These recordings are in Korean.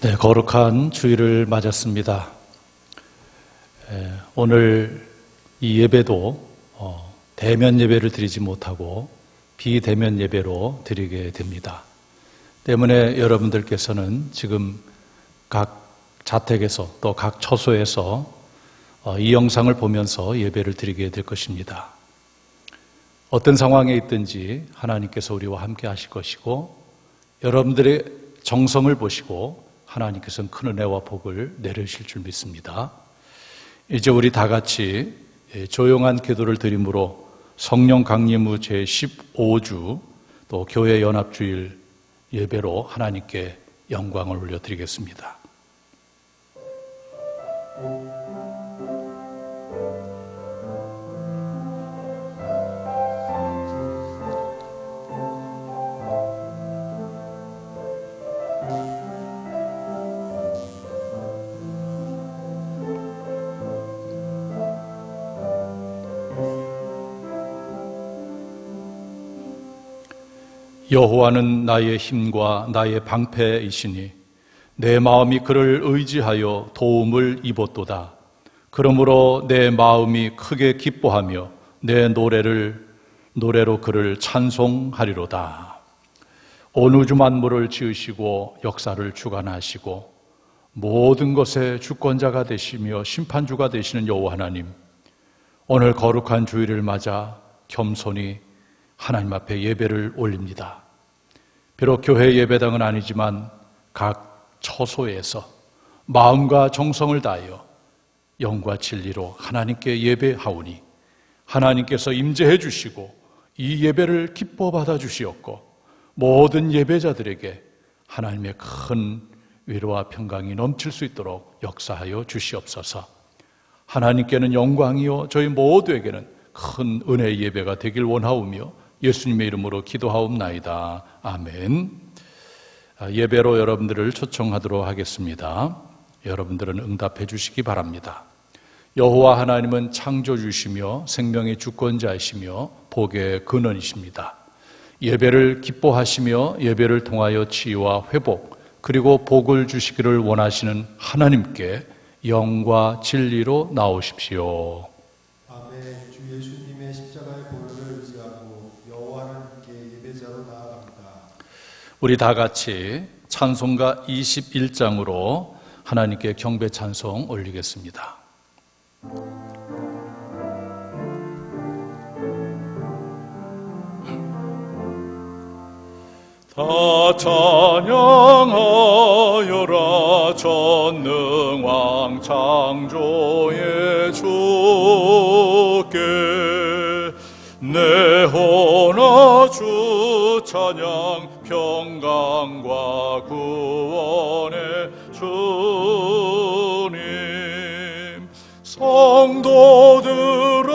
네, 거룩한 주일을 맞았습니다. 오늘 이 예배도 대면 예배를 드리지 못하고 비대면 예배로 드리게 됩니다. 때문에 여러분들께서는 지금 각 자택에서 또 각 처소에서 이 영상을 보면서 예배를 드리게 될 것입니다. 어떤 상황에 있든지 하나님께서 우리와 함께 하실 것이고 여러분들의 정성을 보시고 하나님께서는 큰 은혜와 복을 내리실 줄 믿습니다. 이제 우리 다 같이 조용한 기도를 드림으로 성령 강림후 제15주 또 교회 연합주일 예배로 하나님께 영광을 올려드리겠습니다. 여호와는 나의 힘과 나의 방패이시니 내 마음이 그를 의지하여 도움을 입었도다. 그러므로 내 마음이 크게 기뻐하며 내 노래로 그를 찬송하리로다. 온 우주 만물을 지으시고 역사를 주관하시고 모든 것의 주권자가 되시며 심판주가 되시는 여호와 하나님, 오늘 거룩한 주일을 맞아 겸손히 하나님 앞에 예배를 올립니다. 비록 교회 예배당은 아니지만 각 처소에서 마음과 정성을 다하여 영과 진리로 하나님께 예배하오니 하나님께서 임재해 주시고 이 예배를 기뻐 받아 주시옵고 모든 예배자들에게 하나님의 큰 위로와 평강이 넘칠 수 있도록 역사하여 주시옵소서. 하나님께는 영광이요 저희 모두에게는 큰 은혜의 예배가 되길 원하오며 예수님의 이름으로 기도하옵나이다. 아멘. 예배로 여러분들을 초청하도록 하겠습니다. 여러분들은 응답해 주시기 바랍니다. 여호와 하나님은 창조주시며 생명의 주권자이시며 복의 근원이십니다. 예배를 기뻐하시며 예배를 통하여 치유와 회복 그리고 복을 주시기를 원하시는 하나님께 영과 진리로 나오십시오. 아멘. 주 예수님의 십자가의 보혈을 의지하고 여호와 하나님께 예배자로 나아갑니다. 우리 다 같이 찬송가 21장으로 하나님께 경배 찬송 올리겠습니다. 다 찬양하여라 전능왕 창조의 주께 내 혼아 주 찬양 평강과 구원의 주님 성도들아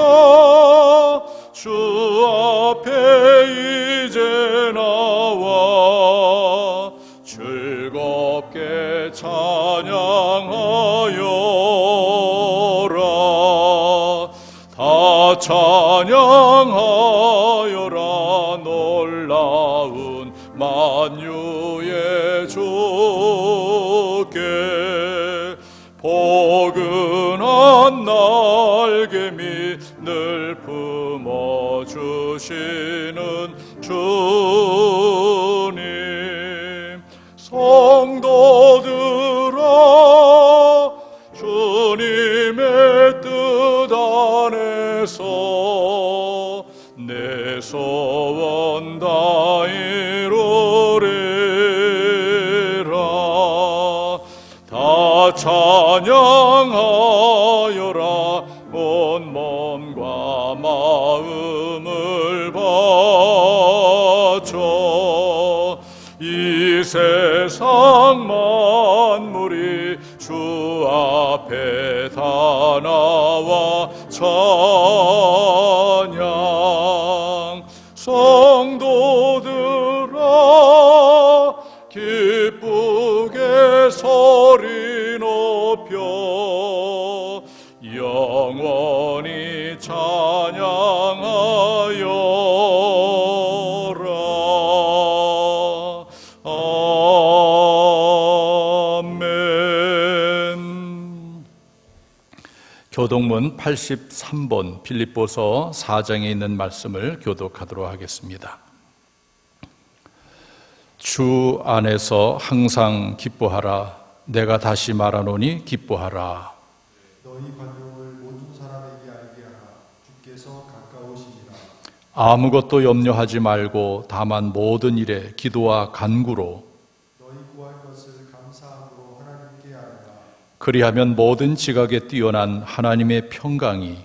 주 앞에 이제 나와 즐겁게 찬양하여라. 다 찬양하여라. 놀라운 만유의 주께 포근한 날개 밑 늘 품어주시는 주님 성도들아 주님의 뜻 안에서 내 소원 다 이루리라. 다 찬양하여라. 온 몸과 마음을 바쳐 이 세상 만물이 주 앞에 다 나와 찬양 성도들아 기쁘게 소리 높여 영원히 찬양하여라. 아멘. 교독문 83번 빌립보서 4장에 있는 말씀을 교독하도록 하겠습니다. 주 안에서 항상 기뻐하라. 내가 다시 말하노니 기뻐하라. 너희 관용을 모든 사람에게 알게 하라. 주께서 가까우시니라. 아무것도 염려하지 말고 다만 모든 일에 기도와 간구로 너희 구할 것을 감사함으로 하나님께 아뢰라. 그리하면 모든 지각에 뛰어난 하나님의 평강이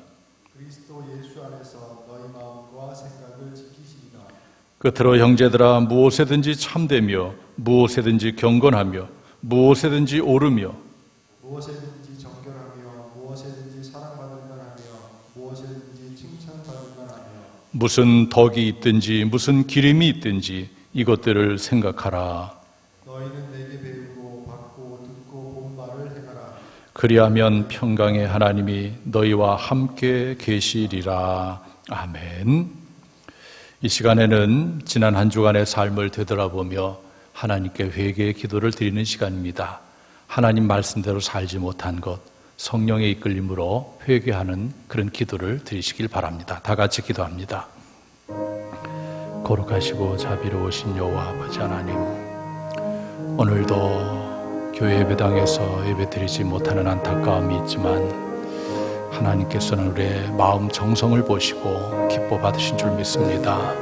그리스도 예수 안에서 너희 마음과 생각을 지키시리라. 끝으로 형제들아, 무엇에든지 참되며 무엇에든지 경건하며 무엇에든지 오르며 무엇에든지 정결하며 무엇에든지 사랑받을 만하며 무엇에든지 칭찬받을 만하며 무슨 덕이 있든지 무슨 기림이 있든지 이것들을 생각하라. 너희는 내게 배우고 받고 듣고 본 바를 행하라. 그리하면 평강의 하나님이 너희와 함께 계시리라. 아멘. 이 시간에는 지난 한 주간의 삶을 되돌아보며 하나님께 회개의 기도를 드리는 시간입니다. 하나님 말씀대로 살지 못한 것, 성령의 이끌림으로 회개하는 그런 기도를 드리시길 바랍니다. 다 같이 기도합니다. 거룩하시고 자비로우신 여호와 아버지 하나님, 오늘도 교회 예배당에서 예배드리지 못하는 안타까움이 있지만 하나님께서는 우리의 마음 정성을 보시고 기뻐 받으신 줄 믿습니다.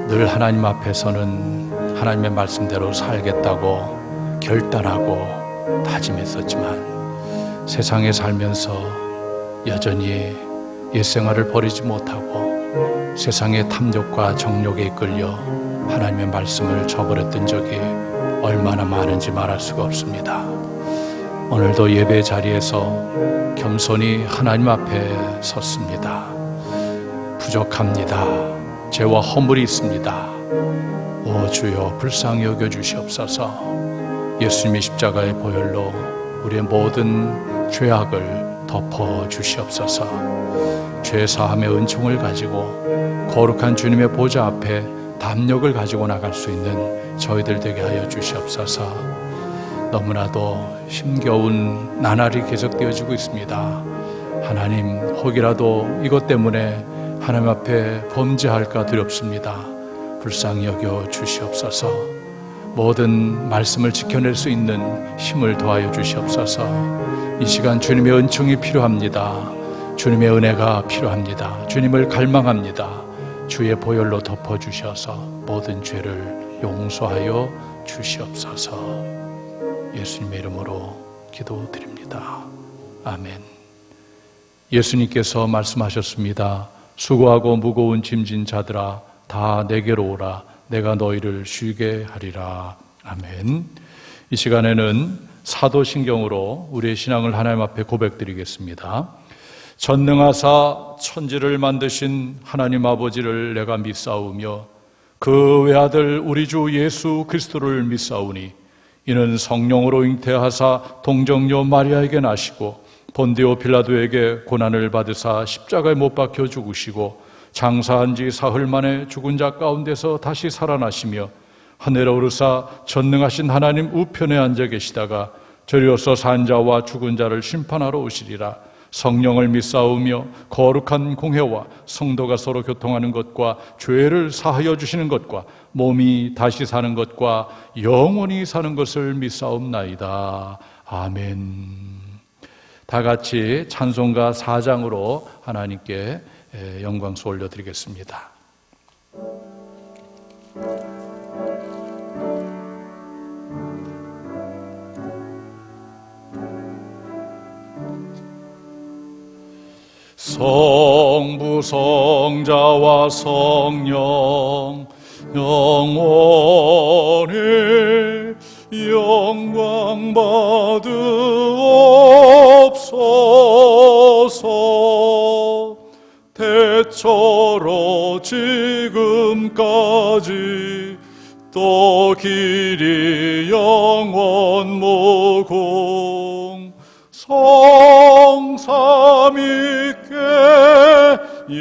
늘 하나님 앞에서는 하나님의 말씀대로 살겠다고 결단하고 다짐했었지만 세상에 살면서 여전히 옛생활을 버리지 못하고 세상의 탐욕과 정욕에 이끌려 하나님의 말씀을 저버렸던 적이 얼마나 많은지 말할 수가 없습니다. 오늘도 예배 자리에서 겸손히 하나님 앞에 섰습니다. 부족합니다. 죄와 허물이 있습니다. 오 주여, 불쌍히 여겨 주시옵소서. 예수님의 십자가의 보혈로 우리의 모든 죄악을 덮어 주시옵소서. 죄 사함의 은총을 가지고 거룩한 주님의 보좌 앞에 담력을 가지고 나갈 수 있는 저희들 되게 하여 주시옵소서. 너무나도 힘겨운 나날이 계속되어지고 있습니다. 하나님, 혹이라도 이것 때문에 하나님 앞에 범죄할까 두렵습니다. 불쌍히 여겨 주시옵소서. 모든 말씀을 지켜낼 수 있는 힘을 더하여 주시옵소서. 이 시간 주님의 은총이 필요합니다. 주님의 은혜가 필요합니다. 주님을 갈망합니다. 주의 보혈로 덮어주셔서 모든 죄를 용서하여 주시옵소서. 예수님의 이름으로 기도드립니다. 아멘. 예수님께서 말씀하셨습니다. 수고하고 무거운 짐진 자들아, 다 내게로 오라. 내가 너희를 쉬게 하리라. 아멘. 이 시간에는 사도신경으로 우리의 신앙을 하나님 앞에 고백드리겠습니다. 전능하사 천지를 만드신 하나님 아버지를 내가 믿사오며 그 외아들 우리 주 예수 그리스도를 믿사오니 이는 성령으로 잉태하사 동정녀 마리아에게 나시고 본디오 빌라도에게 고난을 받으사 십자가에 못 박혀 죽으시고 장사한 지 사흘 만에 죽은 자 가운데서 다시 살아나시며 하늘에 오르사 전능하신 하나님 우편에 앉아 계시다가 저리로서 산 자와 죽은 자를 심판하러 오시리라. 성령을 믿사오며 거룩한 공회와 성도가 서로 교통하는 것과 죄를 사하여 주시는 것과 몸이 다시 사는 것과 영원히 사는 것을 믿사옵나이다. 아멘. 다 같이 찬송가 4장으로 하나님께 영광수 올려드리겠습니다. 성부 성자와 성령 영원히 영광 받으옵소서. 대처로 지금까지 또 길이 영원 무궁 성삼위께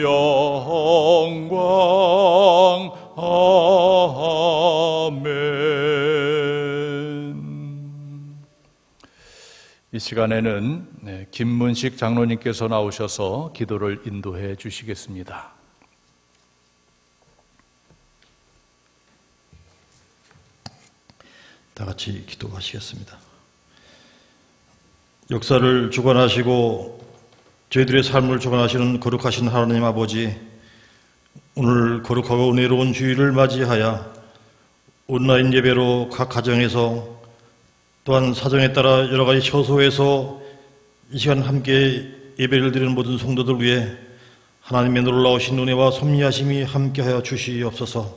영광. 아멘. 이 시간에는 김문식 장로님께서 나오셔서 기도를 인도해 주시겠습니다. 다 같이 기도하시겠습니다. 역사를 주관하시고 저희들의 삶을 주관하시는 거룩하신 하나님 아버지, 오늘 거룩하고 은혜로운 주일을 맞이하여 온라인 예배로 각 가정에서 또한 사정에 따라 여러 가지 처소에서 이 시간 함께 예배를 드리는 모든 성도들 위해 하나님의 놀라우신 은혜와 섭리하심이 함께하여 주시옵소서.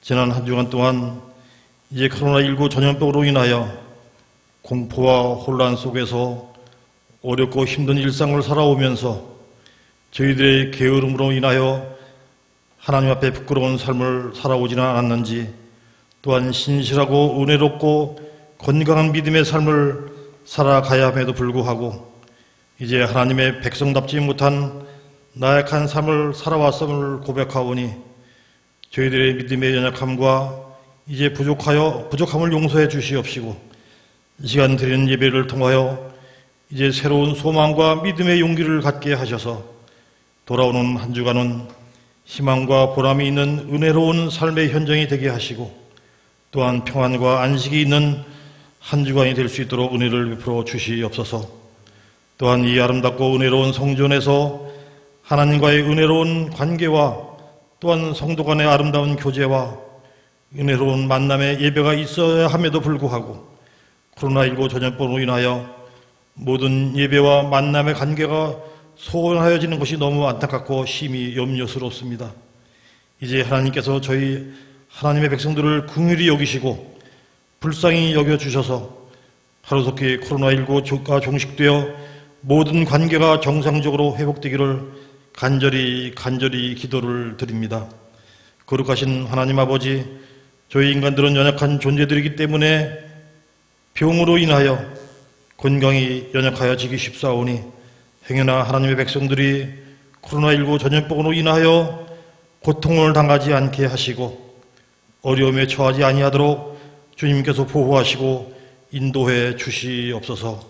지난 한 주간 동안 이제 코로나19 전염병으로 인하여 공포와 혼란 속에서 어렵고 힘든 일상을 살아오면서 저희들의 게으름으로 인하여 하나님 앞에 부끄러운 삶을 살아오지는 않았는지, 또한 신실하고 은혜롭고 건강한 믿음의 삶을 살아가야 함에도 불구하고 이제 하나님의 백성답지 못한 나약한 삶을 살아왔음을 고백하오니 저희들의 믿음의 연약함과 이제 부족함을 용서해 주시옵시고, 이 시간 드리는 예배를 통하여 이제 새로운 소망과 믿음의 용기를 갖게 하셔서 돌아오는 한 주간은 희망과 보람이 있는 은혜로운 삶의 현장이 되게 하시고, 또한 평안과 안식이 있는 한 주간이 될 수 있도록 은혜를 베풀어 주시옵소서. 또한 이 아름답고 은혜로운 성전에서 하나님과의 은혜로운 관계와 또한 성도 간의 아름다운 교제와 은혜로운 만남의 예배가 있어야 함에도 불구하고 코로나19 전염병으로 인하여 모든 예배와 만남의 관계가 소원하여지는 것이 너무 안타깝고 심히 염려스럽습니다. 이제 하나님께서 저희 하나님의 백성들을 긍휼히 여기시고 불쌍히 여겨주셔서 하루속히 코로나19가 종식되어 모든 관계가 정상적으로 회복되기를 간절히 기도를 드립니다. 거룩하신 하나님 아버지, 저희 인간들은 연약한 존재들이기 때문에 병으로 인하여 건강이 연약하여지기 쉽사오니 행여나 하나님의 백성들이 코로나19 전염병으로 인하여 고통을 당하지 않게 하시고 어려움에 처하지 아니하도록 주님께서 보호하시고 인도해 주시옵소서.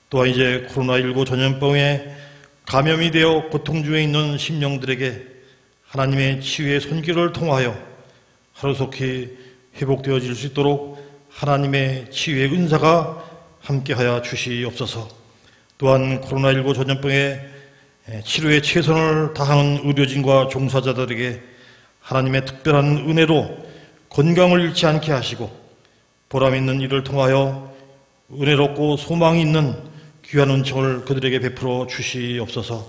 또한 이제 코로나19 전염병에 감염이 되어 고통 중에 있는 심령들에게 하나님의 치유의 손길을 통하여 하루속히 회복되어질 수 있도록 하나님의 치유의 은사가 함께하여 주시옵소서. 또한 코로나19 전염병의 치료에 최선을 다하는 의료진과 종사자들에게 하나님의 특별한 은혜로 건강을 잃지 않게 하시고 보람 있는 일을 통하여 은혜롭고 소망이 있는 귀한 은총을 그들에게 베풀어 주시옵소서.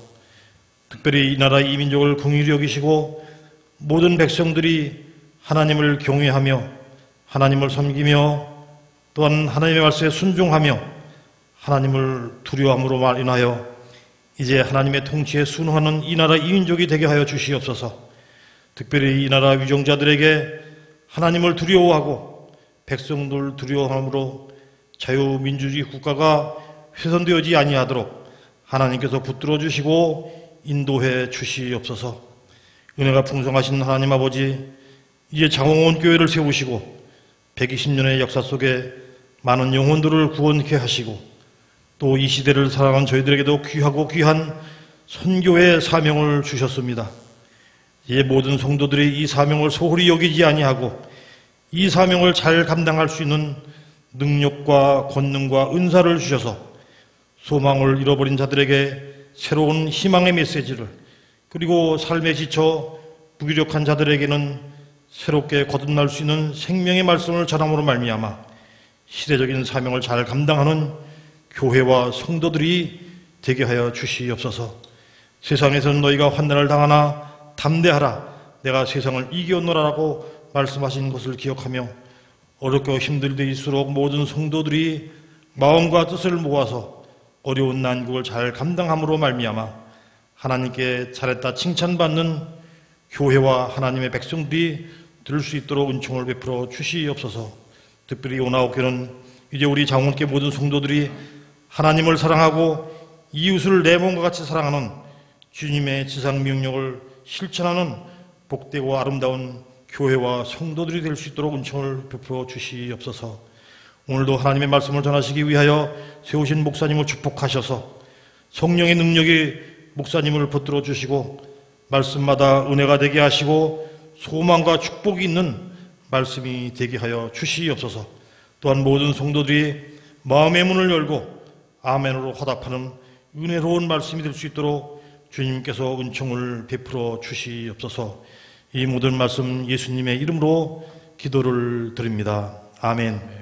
특별히 이 나라 이 민족을 긍휼히 여기시고 모든 백성들이 하나님을 경외하며 하나님을 섬기며 또한 하나님의 말씀에 순종하며 하나님을 두려워함으로 인하여 이제 하나님의 통치에 순응하는 이 나라 이 민족이 되게 하여 주시옵소서. 특별히 이 나라 위정자들에게 하나님을 두려워하고 백성들 두려워함으로 자유민주주의 국가가 훼손되어지지 아니하도록 하나님께서 붙들어 주시고 인도해 주시옵소서. 은혜가 풍성하신 하나님 아버지, 이제 장홍원 교회를 세우시고 120년의 역사 속에 많은 영혼들을 구원케 하시고 또 이 시대를 살아가는 저희들에게도 귀하고 귀한 선교의 사명을 주셨습니다. 이제 모든 성도들이 이 사명을 소홀히 여기지 아니하고 이 사명을 잘 감당할 수 있는 능력과 권능과 은사를 주셔서 소망을 잃어버린 자들에게 새로운 희망의 메시지를, 그리고 삶에 지쳐 무기력한 자들에게는 새롭게 거듭날 수 있는 생명의 말씀을 전함으로 말미암아 시대적인 사명을 잘 감당하는 교회와 성도들이 되게 하여 주시옵소서. 세상에서는 너희가 환난을 당하나 담대하라, 내가 세상을 이겨노라라고 말씀하신 것을 기억하며 어렵고 힘들 때일수록 모든 성도들이 마음과 뜻을 모아서 어려운 난국을 잘 감당함으로 말미암아 하나님께 잘했다 칭찬받는 교회와 하나님의 백성들이 될 수 있도록 은총을 베풀어 주시옵소서. 특별히 오나오교는 이제 우리 장원계 모든 성도들이 하나님을 사랑하고 이웃을 내 몸과 같이 사랑하는 주님의 지상 명령을 실천하는 복되고 아름다운 교회와 성도들이 될 수 있도록 은총을 베풀어 주시옵소서. 오늘도 하나님의 말씀을 전하시기 위하여 세우신 목사님을 축복하셔서 성령의 능력이 목사님을 붙들어 주시고 말씀마다 은혜가 되게 하시고 소망과 축복이 있는 말씀이 되게 하여 주시옵소서. 또한 모든 성도들이 마음의 문을 열고 아멘으로 화답하는 은혜로운 말씀이 될 수 있도록 주님께서 은총을 베풀어 주시옵소서. 이 모든 말씀 예수님의 이름으로 기도를 드립니다. 아멘.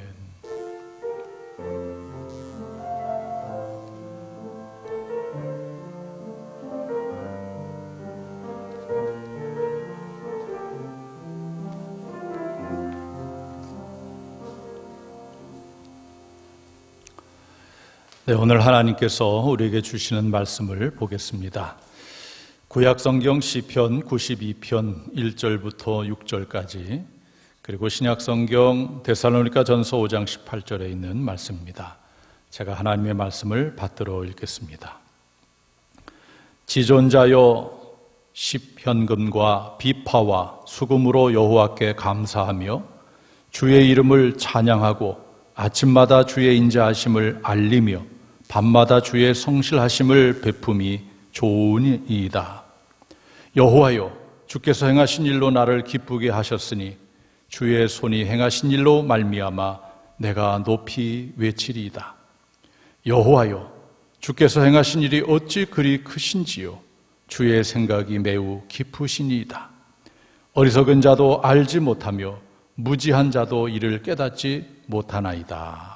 네, 오늘 하나님께서 우리에게 주시는 말씀을 보겠습니다. 구약성경 시편 92편 1절부터 6절까지, 그리고 신약성경 데살로니가전서 5장 18절에 있는 말씀입니다. 제가 하나님의 말씀을 받들어 읽겠습니다. 지존자여, 십현금과 비파와 수금으로 여호와께 감사하며 주의 이름을 찬양하고 아침마다 주의 인자하심을 알리며 밤마다 주의 성실하심을 베품이 좋으니이다. 여호와여, 주께서 행하신 일로 나를 기쁘게 하셨으니 주의 손이 행하신 일로 말미암아 내가 높이 외치리이다. 여호와여, 주께서 행하신 일이 어찌 그리 크신지요. 주의 생각이 매우 깊으시니이다. 어리석은 자도 알지 못하며 무지한 자도 이를 깨닫지 못하나이다.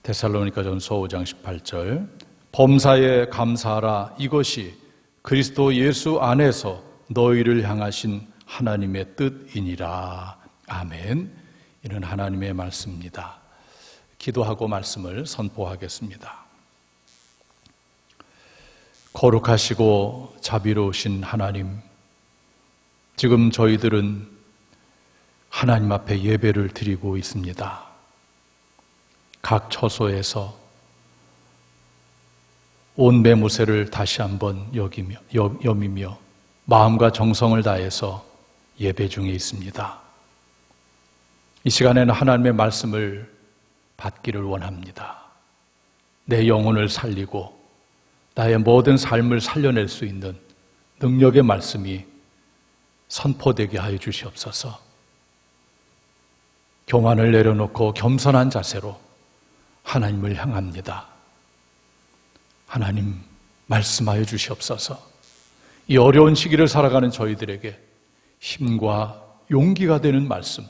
데살로니가전서 5장 18절, 범사에 감사하라. 이것이 그리스도 예수 안에서 너희를 향하신 하나님의 뜻이니라. 아멘. 이는 하나님의 말씀입니다. 기도하고 말씀을 선포하겠습니다. 거룩하시고 자비로우신 하나님, 지금 저희들은 하나님 앞에 예배를 드리고 있습니다. 각 처소에서 온 매무새를 다시 한번 여미며 마음과 정성을 다해서 예배 중에 있습니다. 이 시간에는 하나님의 말씀을 받기를 원합니다. 내 영혼을 살리고 나의 모든 삶을 살려낼 수 있는 능력의 말씀이 선포되게 하여 주시옵소서. 교만을 내려놓고 겸손한 자세로 하나님을 향합니다. 하나님, 말씀하여 주시옵소서. 이 어려운 시기를 살아가는 저희들에게 힘과 용기가 되는 말씀,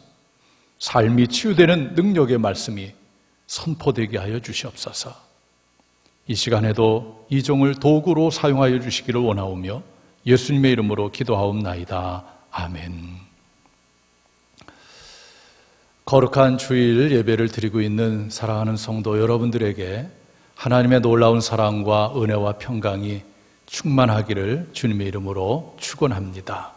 삶이 치유되는 능력의 말씀이 선포되게 하여 주시옵소서. 이 시간에도 이 종을 도구로 사용하여 주시기를 원하오며 예수님의 이름으로 기도하옵나이다. 아멘. 거룩한 주일 예배를 드리고 있는 사랑하는 성도 여러분들에게 하나님의 놀라운 사랑과 은혜와 평강이 충만하기를 주님의 이름으로 축원합니다.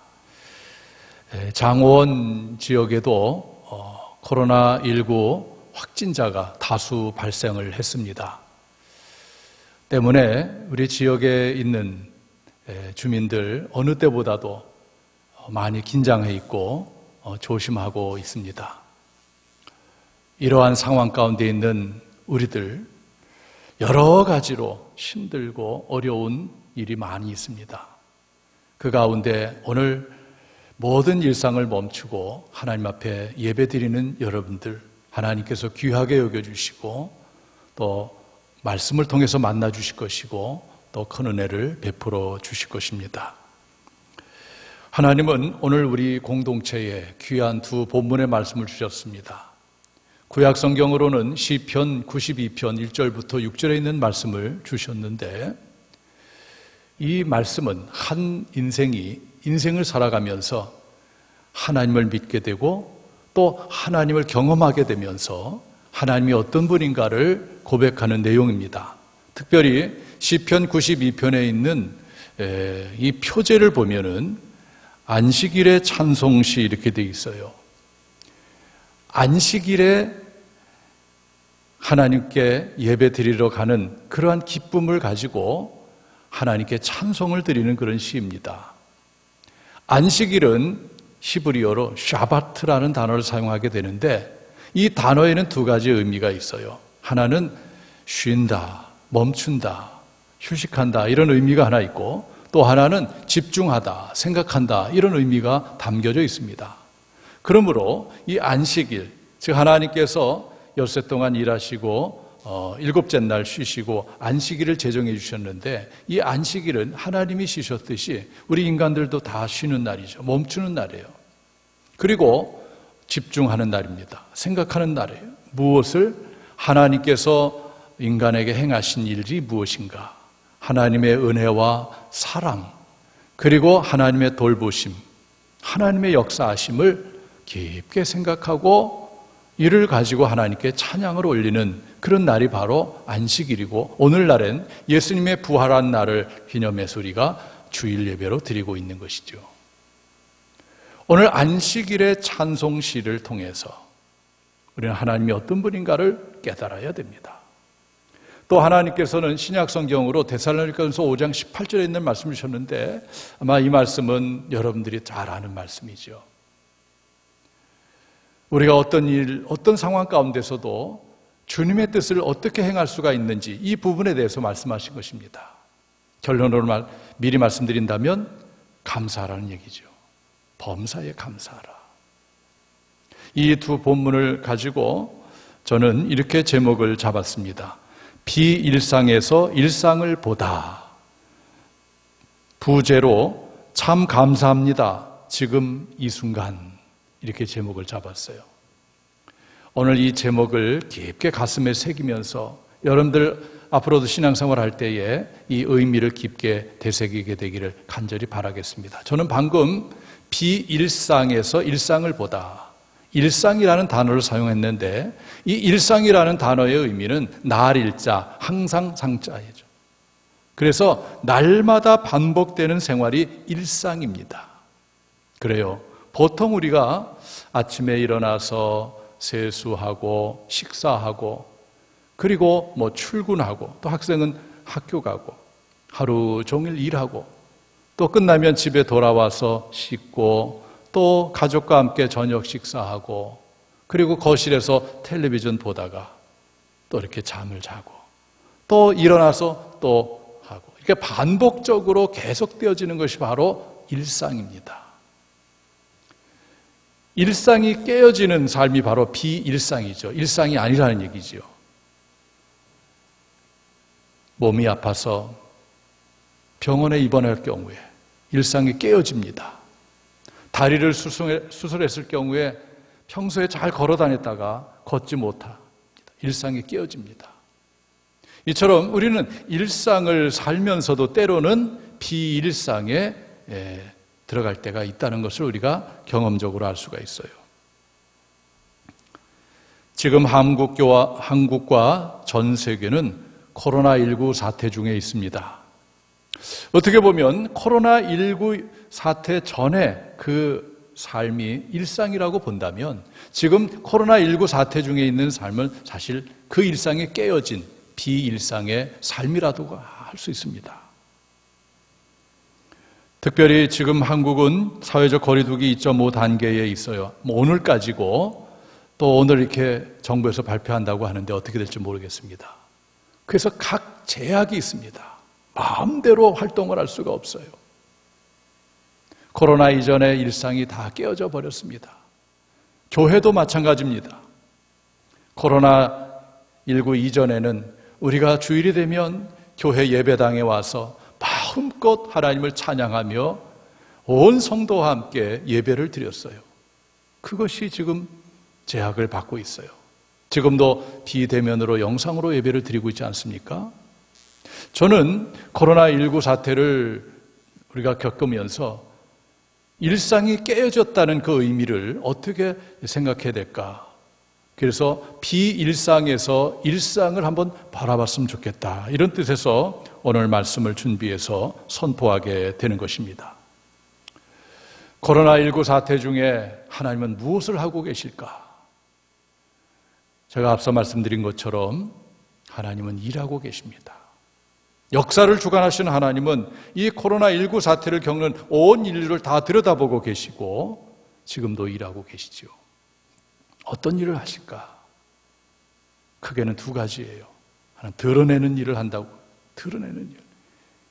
장원 지역에도 코로나19 확진자가 다수 발생을 했습니다. 때문에 우리 지역에 있는 주민들 어느 때보다도 많이 긴장해 있고 조심하고 있습니다. 이러한 상황 가운데 있는 우리들, 여러 가지로 힘들고 어려운 일이 많이 있습니다. 그 가운데 오늘 모든 일상을 멈추고 하나님 앞에 예배드리는 여러분들, 하나님께서 귀하게 여겨주시고 또 말씀을 통해서 만나주실 것이고 또 큰 은혜를 베풀어 주실 것입니다. 하나님은 오늘 우리 공동체에 귀한 두 본문의 말씀을 주셨습니다. 구약 성경으로는 시편 92편 1절부터 6절에 있는 말씀을 주셨는데, 이 말씀은 한 인생을 살아가면서 하나님을 믿게 되고 또 하나님을 경험하게 되면서 하나님이 어떤 분인가를 고백하는 내용입니다. 특별히 시편 92편에 있는 이 표제를 보면은 안식일의 찬송시 이렇게 되어 있어요. 안식일에 하나님께 예배 드리러 가는 그러한 기쁨을 가지고 하나님께 찬송을 드리는 그런 시입니다. 안식일은 히브리어로 샤바트라는 단어를 사용하게 되는데 이 단어에는 두 가지 의미가 있어요. 하나는 쉰다, 멈춘다, 휴식한다 이런 의미가 하나 있고 또 하나는 집중하다, 생각한다 이런 의미가 담겨져 있습니다. 그러므로 이 안식일, 즉 하나님께서 엿새 동안 일하시고 일곱째 날 쉬시고 안식일을 제정해 주셨는데 이 안식일은 하나님이 쉬셨듯이 우리 인간들도 다 쉬는 날이죠. 멈추는 날이에요. 그리고 집중하는 날입니다. 생각하는 날이에요. 무엇을 하나님께서 인간에게 행하신 일이 무엇인가? 하나님의 은혜와 사랑, 그리고 하나님의 돌보심, 하나님의 역사하심을 깊게 생각하고 이를 가지고 하나님께 찬양을 올리는 그런 날이 바로 안식일이고 오늘날엔 예수님의 부활한 날을 기념해서 우리가 주일 예배로 드리고 있는 것이죠. 오늘 안식일의 찬송시를 통해서 우리는 하나님이 어떤 분인가를 깨달아야 됩니다. 또 하나님께서는 신약 성경으로 데살로니가전서 5장 18절에 있는 말씀을 주셨는데 아마 이 말씀은 여러분들이 잘 아는 말씀이죠. 우리가 어떤 일, 어떤 상황 가운데서도 주님의 뜻을 어떻게 행할 수가 있는지 이 부분에 대해서 말씀하신 것입니다. 결론으로 미리 말씀드린다면 감사하라는 얘기죠. 범사에 감사하라. 이 두 본문을 가지고 저는 이렇게 제목을 잡았습니다. 비일상에서 일상을 보다. 부제로 참 감사합니다. 지금 이 순간. 이렇게 제목을 잡았어요. 오늘 이 제목을 깊게 가슴에 새기면서 여러분들 앞으로도 신앙생활 할 때에 이 의미를 깊게 되새기게 되기를 간절히 바라겠습니다. 저는 방금 비일상에서 일상을 보다. 일상이라는 단어를 사용했는데 이 일상이라는 단어의 의미는 날일자, 항상 상자이죠. 그래서 날마다 반복되는 생활이 일상입니다. 그래요. 보통 우리가 아침에 일어나서 세수하고 식사하고 그리고 출근하고 또 학생은 학교 가고 하루 종일 일하고 또 끝나면 집에 돌아와서 씻고 또 가족과 함께 저녁 식사하고 그리고 거실에서 텔레비전 보다가 또 이렇게 잠을 자고 또 일어나서 또 하고 이렇게 반복적으로 계속되어지는 것이 바로 일상입니다. 일상이 깨어지는 삶이 바로 비일상이죠. 일상이 아니라는 얘기죠. 몸이 아파서 병원에 입원할 경우에 일상이 깨어집니다. 다리를 수술했을 경우에 평소에 잘 걸어 다녔다가 걷지 못합니다. 일상이 깨어집니다. 이처럼 우리는 일상을 살면서도 때로는 비일상에 들어갈 때가 있다는 것을 우리가 경험적으로 알 수가 있어요. 지금 한국과 전 세계는 코로나19 사태 중에 있습니다. 어떻게 보면 코로나19 사태 전에 그 삶이 일상이라고 본다면 지금 코로나19 사태 중에 있는 삶은 사실 그 일상에 깨어진 비일상의 삶이라도 할 수 있습니다. 특별히 지금 한국은 사회적 거리두기 2.5 단계에 있어요. 오늘까지고 또 오늘 이렇게 정부에서 발표한다고 하는데 어떻게 될지 모르겠습니다. 그래서 각 제약이 있습니다. 마음대로 활동을 할 수가 없어요. 코로나 이전의 일상이 다 깨어져 버렸습니다. 교회도 마찬가지입니다. 코로나19 이전에는 우리가 주일이 되면 교회 예배당에 와서 마음껏 하나님을 찬양하며 온 성도와 함께 예배를 드렸어요. 그것이 지금 제약을 받고 있어요. 지금도 비대면으로 영상으로 예배를 드리고 있지 않습니까? 저는 코로나19 사태를 우리가 겪으면서 일상이 깨어졌다는 그 의미를 어떻게 생각해야 될까? 그래서 비일상에서 일상을 한번 바라봤으면 좋겠다. 이런 뜻에서 오늘 말씀을 준비해서 선포하게 되는 것입니다. 코로나19 사태 중에 하나님은 무엇을 하고 계실까? 제가 앞서 말씀드린 것처럼 하나님은 일하고 계십니다. 역사를 주관하시는 하나님은 이 코로나19 사태를 겪는 온 인류를 다 들여다보고 계시고 지금도 일하고 계시죠. 어떤 일을 하실까? 크게는 두 가지예요. 하나는 드러내는 일을 한다고. 드러내는 일.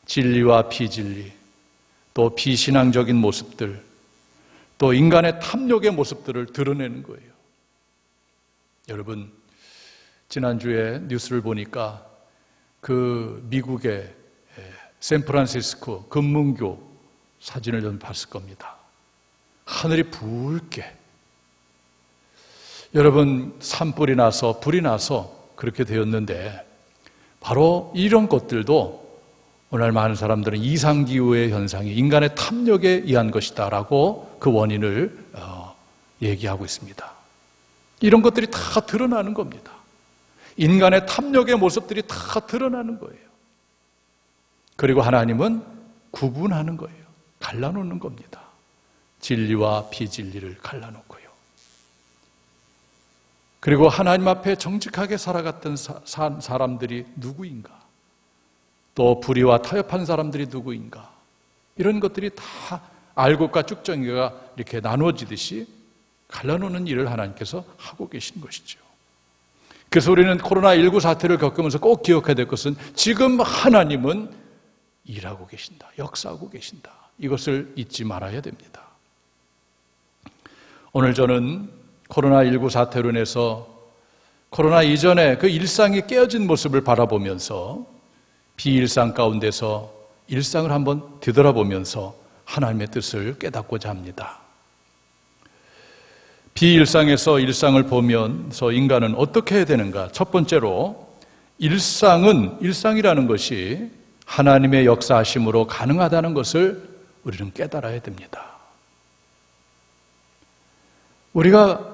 진리와 비진리, 또 비신앙적인 모습들, 또 인간의 탐욕의 모습들을 드러내는 거예요. 여러분, 지난주에 뉴스를 보니까 그 미국의 샌프란시스코 금문교 사진을 좀 봤을 겁니다. 하늘이 붉게. 여러분, 산불이 나서 불이 나서 그렇게 되었는데 바로 이런 것들도 오늘 많은 사람들은 이상기후의 현상이 인간의 탐욕에 의한 것이다라고 그 원인을 얘기하고 있습니다. 이런 것들이 다 드러나는 겁니다. 인간의 탐욕의 모습들이 다 드러나는 거예요. 그리고 하나님은 구분하는 거예요. 갈라놓는 겁니다. 진리와 비진리를 갈라놓고요. 그리고 하나님 앞에 정직하게 살아갔던 사람들이 누구인가? 또 불의와 타협한 사람들이 누구인가? 이런 것들이 다 알곡과 쭉정이가 이렇게 나누어지듯이 갈라놓는 일을 하나님께서 하고 계신 것이죠. 그래서 우리는 코로나19 사태를 겪으면서 꼭 기억해야 될 것은 지금 하나님은 일하고 계신다. 역사하고 계신다. 이것을 잊지 말아야 됩니다. 오늘 저는 코로나19 사태로 인해서 코로나 이전에 그 일상이 깨어진 모습을 바라보면서 비일상 가운데서 일상을 한번 되돌아보면서 하나님의 뜻을 깨닫고자 합니다. 비일상에서 일상을 보면서 인간은 어떻게 해야 되는가? 첫 번째로 일상이라는 것이 하나님의 역사하심으로 가능하다는 것을 우리는 깨달아야 됩니다. 우리가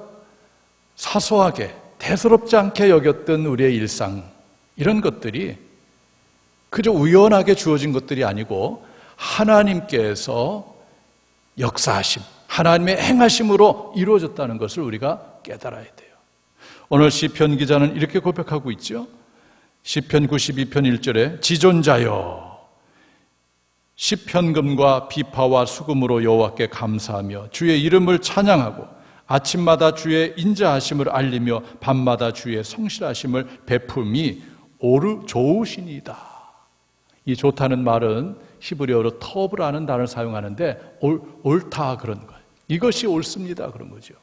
사소하게 대수롭지 않게 여겼던 우리의 일상, 이런 것들이 그저 우연하게 주어진 것들이 아니고 하나님께서 역사하심, 하나님의 행하심으로 이루어졌다는 것을 우리가 깨달아야 돼요. 오늘 시편 기자는 이렇게 고백하고 있죠. 시편 92편 1절에 지존자여 시편금과 비파와 수금으로 여호와께 감사하며 주의 이름을 찬양하고 아침마다 주의 인자하심을 알리며 밤마다 주의 성실하심을 베품이 좋으시니이다. 이 좋다는 말은 히브리어로 터브라는 단어를 사용하는데 옳다 그런 거예요. 이것이 옳습니다 그런 거죠.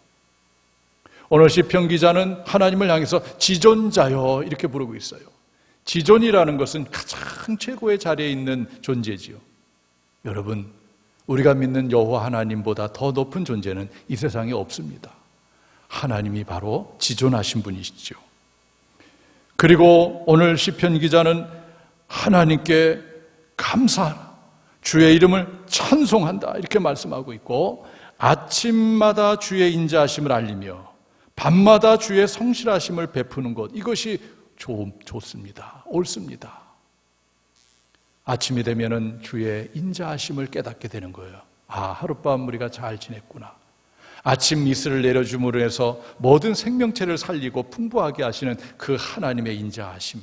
오늘 시편 기자는 하나님을 향해서 지존자여 이렇게 부르고 있어요. 지존이라는 것은 가장 최고의 자리에 있는 존재지요. 여러분, 우리가 믿는 여호와 하나님보다 더 높은 존재는 이 세상에 없습니다. 하나님이 바로 지존하신 분이시죠. 그리고 오늘 시편 기자는 하나님께 감사하라, 주의 이름을 찬송한다 이렇게 말씀하고 있고 아침마다 주의 인자하심을 알리며 밤마다 주의 성실하심을 베푸는 것, 이것이 좋습니다. 옳습니다. 아침이 되면은 주의 인자하심을 깨닫게 되는 거예요. 아, 하룻밤 우리가 잘 지냈구나. 아침 이슬을 내려줌으로 해서 모든 생명체를 살리고 풍부하게 하시는 그 하나님의 인자하심.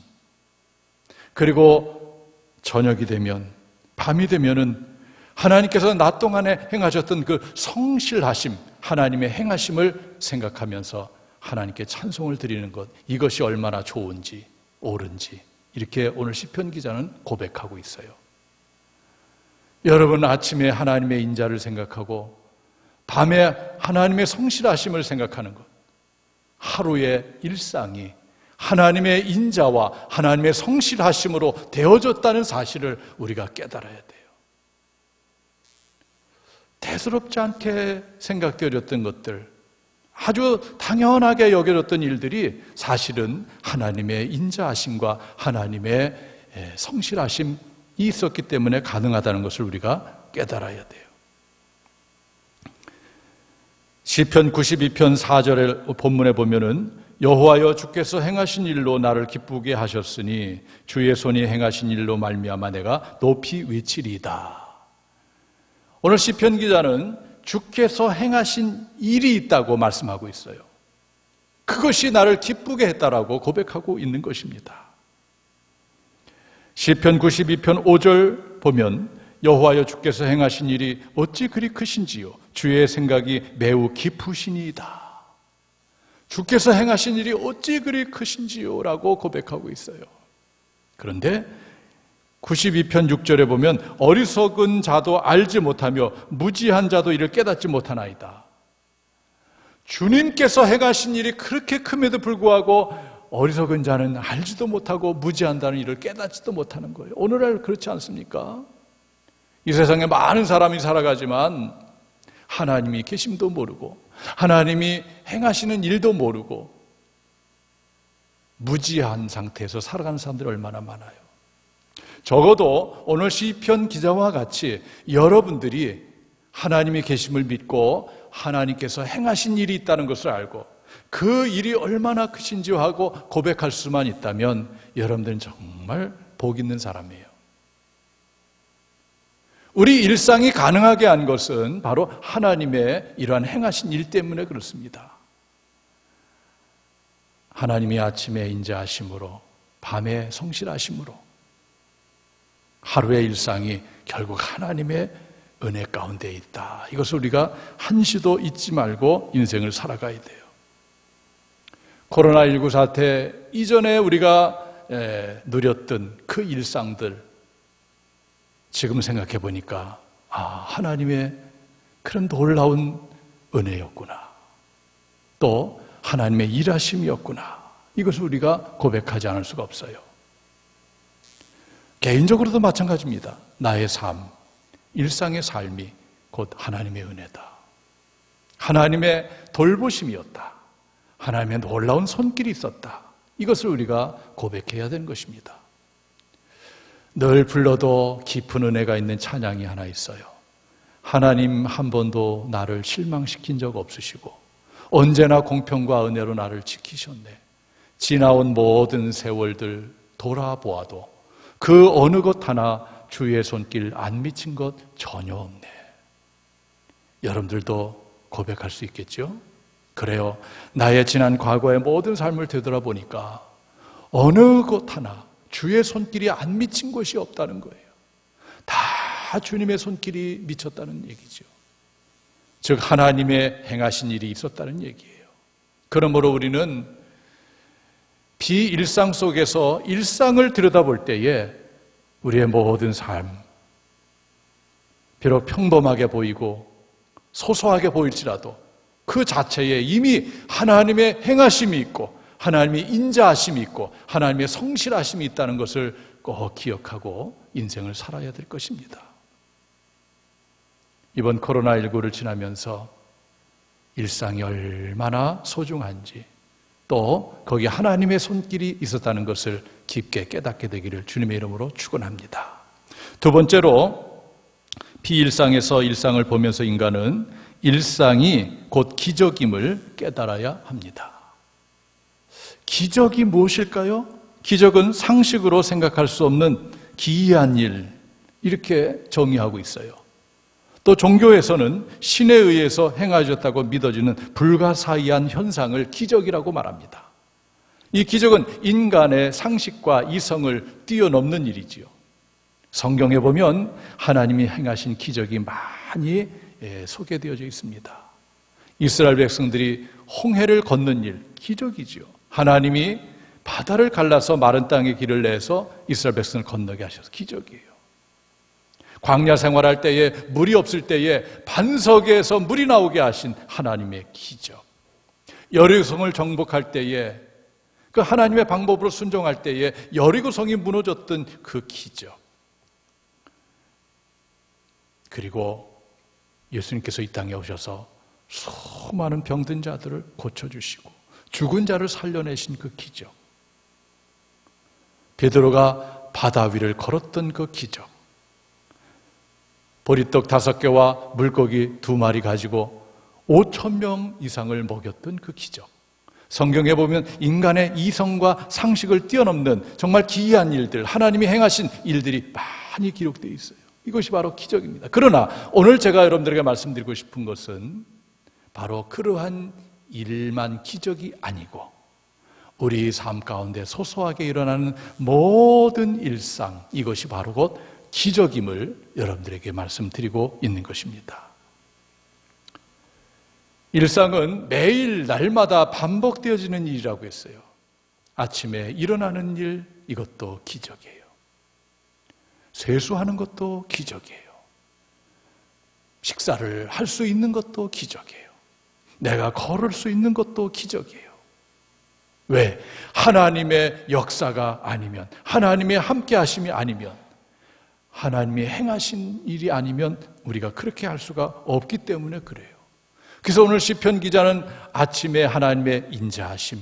그리고 저녁이 되면, 밤이 되면은 하나님께서 낮 동안에 행하셨던 그 성실하심, 하나님의 행하심을 생각하면서 하나님께 찬송을 드리는 것, 이것이 얼마나 좋은지, 옳은지 이렇게 오늘 시편 기자는 고백하고 있어요. 여러분, 아침에 하나님의 인자를 생각하고 밤에 하나님의 성실하심을 생각하는 것, 하루의 일상이 하나님의 인자와 하나님의 성실하심으로 되어졌다는 사실을 우리가 깨달아야 돼요. 대수롭지 않게 생각되어졌던 것들, 아주 당연하게 여겨졌던 일들이 사실은 하나님의 인자하심과 하나님의 성실하심이 있었기 때문에 가능하다는 것을 우리가 깨달아야 돼요. 시편 92편 4절의 본문에 보면은 여호와여 주께서 행하신 일로 나를 기쁘게 하셨으니 주의 손이 행하신 일로 말미암아 내가 높이 외치리이다. 오늘 시편 기자는 주께서 행하신 일이 있다고 말씀하고 있어요. 그것이 나를 기쁘게 했다라고 고백하고 있는 것입니다. 시편 92편 5절 보면 여호와여 주께서 행하신 일이 어찌 그리 크신지요 주의 생각이 매우 깊으시니이다. 주께서 행하신 일이 어찌 그리 크신지요? 라고 고백하고 있어요. 그런데 92편 6절에 보면 어리석은 자도 알지 못하며 무지한 자도 이를 깨닫지 못하나이다. 주님께서 행하신 일이 그렇게 큼에도 불구하고 어리석은 자는 알지도 못하고 무지한 자는 이를 깨닫지도 못하는 거예요. 오늘날 그렇지 않습니까? 이 세상에 많은 사람이 살아가지만 하나님이 계심도 모르고 하나님이 행하시는 일도 모르고 무지한 상태에서 살아가는 사람들이 얼마나 많아요. 적어도 오늘 시편 기자와 같이 여러분들이 하나님의 계심을 믿고 하나님께서 행하신 일이 있다는 것을 알고 그 일이 얼마나 크신지 하고 고백할 수만 있다면 여러분들은 정말 복 있는 사람이에요. 우리 일상이 가능하게 한 것은 바로 하나님의 이러한 행하신 일 때문에 그렇습니다. 하나님이 아침에 인자하심으로 밤에 성실하심으로 하루의 일상이 결국 하나님의 은혜 가운데 있다. 이것을 우리가 한시도 잊지 말고 인생을 살아가야 돼요. 코로나19 사태 이전에 우리가 누렸던 그 일상들 지금 생각해 보니까 하나님의 그런 놀라운 은혜였구나. 또 하나님의 일하심이었구나. 이것을 우리가 고백하지 않을 수가 없어요. 개인적으로도 마찬가지입니다. 나의 삶, 일상의 삶이 곧 하나님의 은혜다. 하나님의 돌보심이었다. 하나님의 놀라운 손길이 있었다. 이것을 우리가 고백해야 되는 것입니다. 늘 불러도 깊은 은혜가 있는 찬양이 하나 있어요. 하나님 한 번도 나를 실망시킨 적 없으시고 언제나 공평과 은혜로 나를 지키셨네. 지나온 모든 세월들 돌아보아도 그 어느 것 하나 주의 손길 안 미친 것 전혀 없네. 여러분들도 고백할 수 있겠죠? 그래요. 나의 지난 과거의 모든 삶을 되돌아보니까 어느 것 하나 주의 손길이 안 미친 것이 없다는 거예요. 다 주님의 손길이 미쳤다는 얘기죠. 즉 하나님의 행하신 일이 있었다는 얘기예요. 그러므로 우리는 비일상 속에서 일상을 들여다볼 때에 우리의 모든 삶, 비록 평범하게 보이고 소소하게 보일지라도 그 자체에 이미 하나님의 행하심이 있고 하나님의 인자하심이 있고 하나님의 성실하심이 있다는 것을 꼭 기억하고 인생을 살아야 될 것입니다. 이번 코로나19를 지나면서 일상이 얼마나 소중한지 또 거기에 하나님의 손길이 있었다는 것을 깊게 깨닫게 되기를 주님의 이름으로 축원합니다. 두 번째로 비일상에서 일상을 보면서 인간은 일상이 곧 기적임을 깨달아야 합니다. 기적이 무엇일까요? 기적은 상식으로 생각할 수 없는 기이한 일, 이렇게 정의하고 있어요. 또 종교에서는 신에 의해서 행하셨다고 믿어지는 불가사의한 현상을 기적이라고 말합니다. 이 기적은 인간의 상식과 이성을 뛰어넘는 일이지요. 성경에 보면 하나님이 행하신 기적이 많이 소개되어져 있습니다. 이스라엘 백성들이 홍해를 걷는 일, 기적이지요. 하나님이 바다를 갈라서 마른 땅에 길을 내서 이스라엘 백성을 건너게 하셔서 기적이에요. 광야 생활할 때에 물이 없을 때에 반석에서 물이 나오게 하신 하나님의 기적. 여리고성을 정복할 때에 그 하나님의 방법으로 순종할 때에 여리고성이 무너졌던 그 기적. 그리고 예수님께서 이 땅에 오셔서 수많은 병든 자들을 고쳐주시고 죽은 자를 살려내신 그 기적. 베드로가 바다 위를 걸었던 그 기적. 보리떡 5개와 물고기 2마리 가지고 5,000명 이상을 먹였던 그 기적. 성경에 보면 인간의 이성과 상식을 뛰어넘는 정말 기이한 일들, 하나님이 행하신 일들이 많이 기록되어 있어요. 이것이 바로 기적입니다. 그러나 오늘 제가 여러분들에게 말씀드리고 싶은 것은 바로 그러한 일만 기적이 아니고 우리 삶 가운데 소소하게 일어나는 모든 일상, 이것이 바로 곧 기적임을 여러분들에게 말씀드리고 있는 것입니다. 일상은 매일 날마다 반복되어지는 일이라고 했어요. 아침에 일어나는 일, 이것도 기적이에요. 세수하는 것도 기적이에요. 식사를 할 수 있는 것도 기적이에요. 내가 걸을 수 있는 것도 기적이에요. 왜? 하나님의 역사가 아니면, 하나님의 함께 하심이 아니면, 하나님이 행하신 일이 아니면 우리가 그렇게 할 수가 없기 때문에 그래요. 그래서 오늘 시편 기자는 아침에 하나님의 인자하심,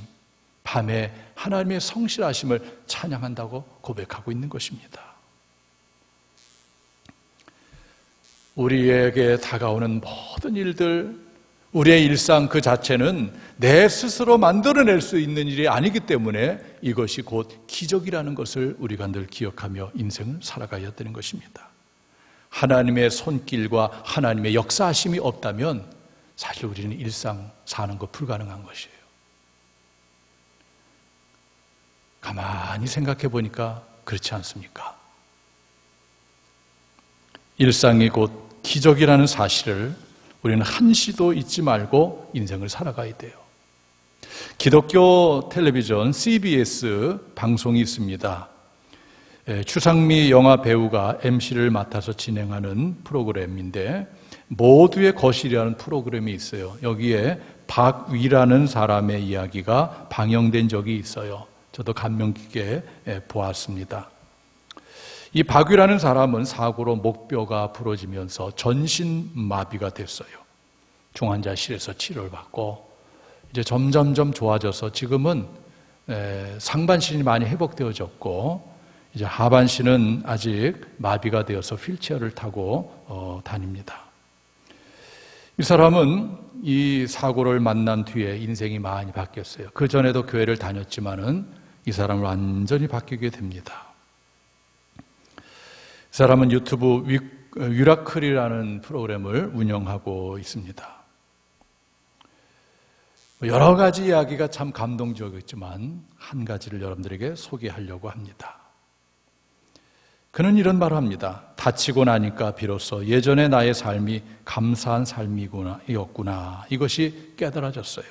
밤에 하나님의 성실하심을 찬양한다고 고백하고 있는 것입니다. 우리에게 다가오는 모든 일들, 우리의 일상 그 자체는 내 스스로 만들어낼 수 있는 일이 아니기 때문에 이것이 곧 기적이라는 것을 우리가 늘 기억하며 인생을 살아가야 되는 것입니다. 하나님의 손길과 하나님의 역사하심이 없다면 사실 우리는 일상 사는 거 불가능한 것이에요. 가만히 생각해 보니까 그렇지 않습니까? 일상이 곧 기적이라는 사실을 우리는 한시도 잊지 말고 인생을 살아가야 돼요. 기독교 텔레비전 CBS 방송이 있습니다. 추상미 영화 배우가 MC를 맡아서 진행하는 프로그램인데 모두의 거실이라는 프로그램이 있어요. 여기에 박위라는 사람의 이야기가 방영된 적이 있어요. 저도 감명 깊게 보았습니다. 이 박위라는 사람은 사고로 목뼈가 부러지면서 전신마비가 됐어요. 중환자실에서 치료를 받고 이제 점점점 좋아져서 지금은 상반신이 많이 회복되어졌고 이제 하반신은 아직 마비가 되어서 휠체어를 타고 다닙니다. 이 사람은 이 사고를 만난 뒤에 인생이 많이 바뀌었어요. 그 전에도 교회를 다녔지만은 이 사람은 완전히 바뀌게 됩니다. 이 사람은 유튜브 위라클이라는 프로그램을 운영하고 있습니다. 여러 가지 이야기가 참 감동적이었지만 한 가지를 여러분들에게 소개하려고 합니다. 그는 이런 말을 합니다. 다치고 나니까 비로소 예전의 나의 삶이 감사한 삶이었구나. 이것이 깨달아졌어요.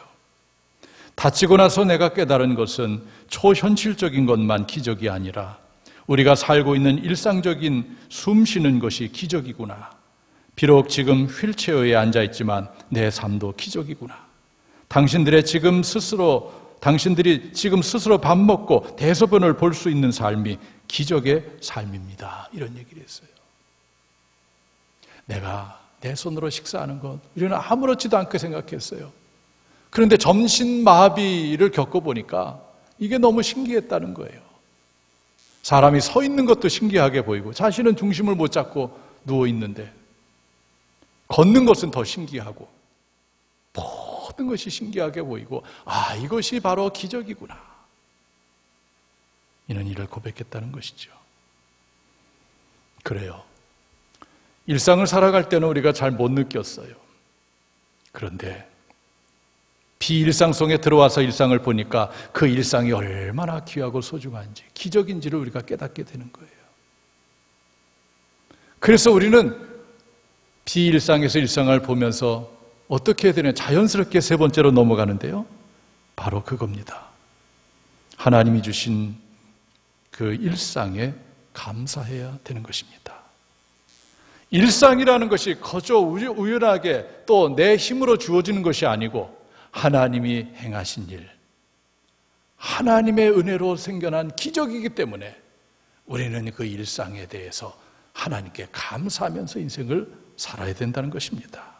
다치고 나서 내가 깨달은 것은 초현실적인 것만 기적이 아니라 우리가 살고 있는 일상적인 숨 쉬는 것이 기적이구나. 비록 지금 휠체어에 앉아있지만 내 삶도 기적이구나. 당신들이 지금 스스로 밥 먹고 대소변을 볼 수 있는 삶이 기적의 삶입니다. 이런 얘기를 했어요. 내가 내 손으로 식사하는 것, 우리는 아무렇지도 않게 생각했어요. 그런데 전신마비를 겪어보니까 이게 너무 신기했다는 거예요. 사람이 서 있는 것도 신기하게 보이고 자신은 중심을 못 잡고 누워 있는데 걷는 것은 더 신기하고 모든 것이 신기하게 보이고 이것이 바로 기적이구나. 이런 일을 고백했다는 것이죠. 그래요. 일상을 살아갈 때는 우리가 잘 못 느꼈어요. 그런데 비일상 속에 들어와서 일상을 보니까 그 일상이 얼마나 귀하고 소중한지, 기적인지를 우리가 깨닫게 되는 거예요. 그래서 우리는 비일상에서 일상을 보면서 어떻게 해야 되냐, 자연스럽게 세 번째로 넘어가는데요. 바로 그겁니다. 하나님이 주신 그 일상에 감사해야 되는 것입니다. 일상이라는 것이 거저 우연하게 또 내 힘으로 주어지는 것이 아니고 하나님이 행하신 일, 하나님의 은혜로 생겨난 기적이기 때문에 우리는 그 일상에 대해서 하나님께 감사하면서 인생을 살아야 된다는 것입니다.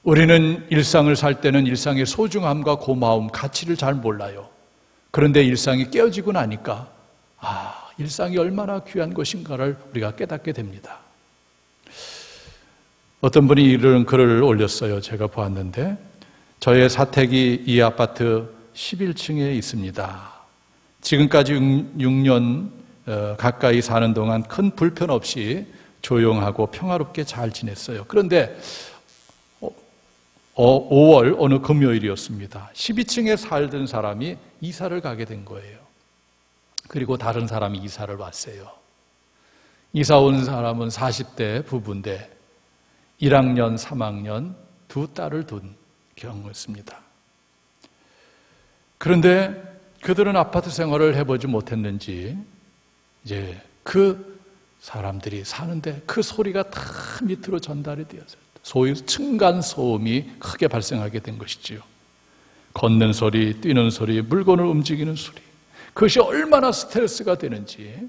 우리는 일상을 살 때는 일상의 소중함과 고마움, 가치를 잘 몰라요. 그런데 일상이 깨어지고 나니까 일상이 얼마나 귀한 것인가를 우리가 깨닫게 됩니다. 어떤 분이 이런 글을 올렸어요. 제가 보았는데 저의 사택이 이 아파트 11층에 있습니다. 지금까지 6년 가까이 사는 동안 큰 불편 없이 조용하고 평화롭게 잘 지냈어요. 그런데 5월 어느 금요일이었습니다. 12층에 살던 사람이 이사를 가게 된 거예요. 그리고 다른 사람이 이사를 왔어요. 이사 온 사람은 40대 부부인데 1학년, 3학년 두 딸을 둔 경우였습니다. 그런데 그들은 아파트 생활을 해보지 못했는지 이제 그 사람들이 사는데 그 소리가 다 밑으로 전달이 되었어요. 소위 층간 소음이 크게 발생하게 된 것이지요. 걷는 소리, 뛰는 소리, 물건을 움직이는 소리, 그것이 얼마나 스트레스가 되는지.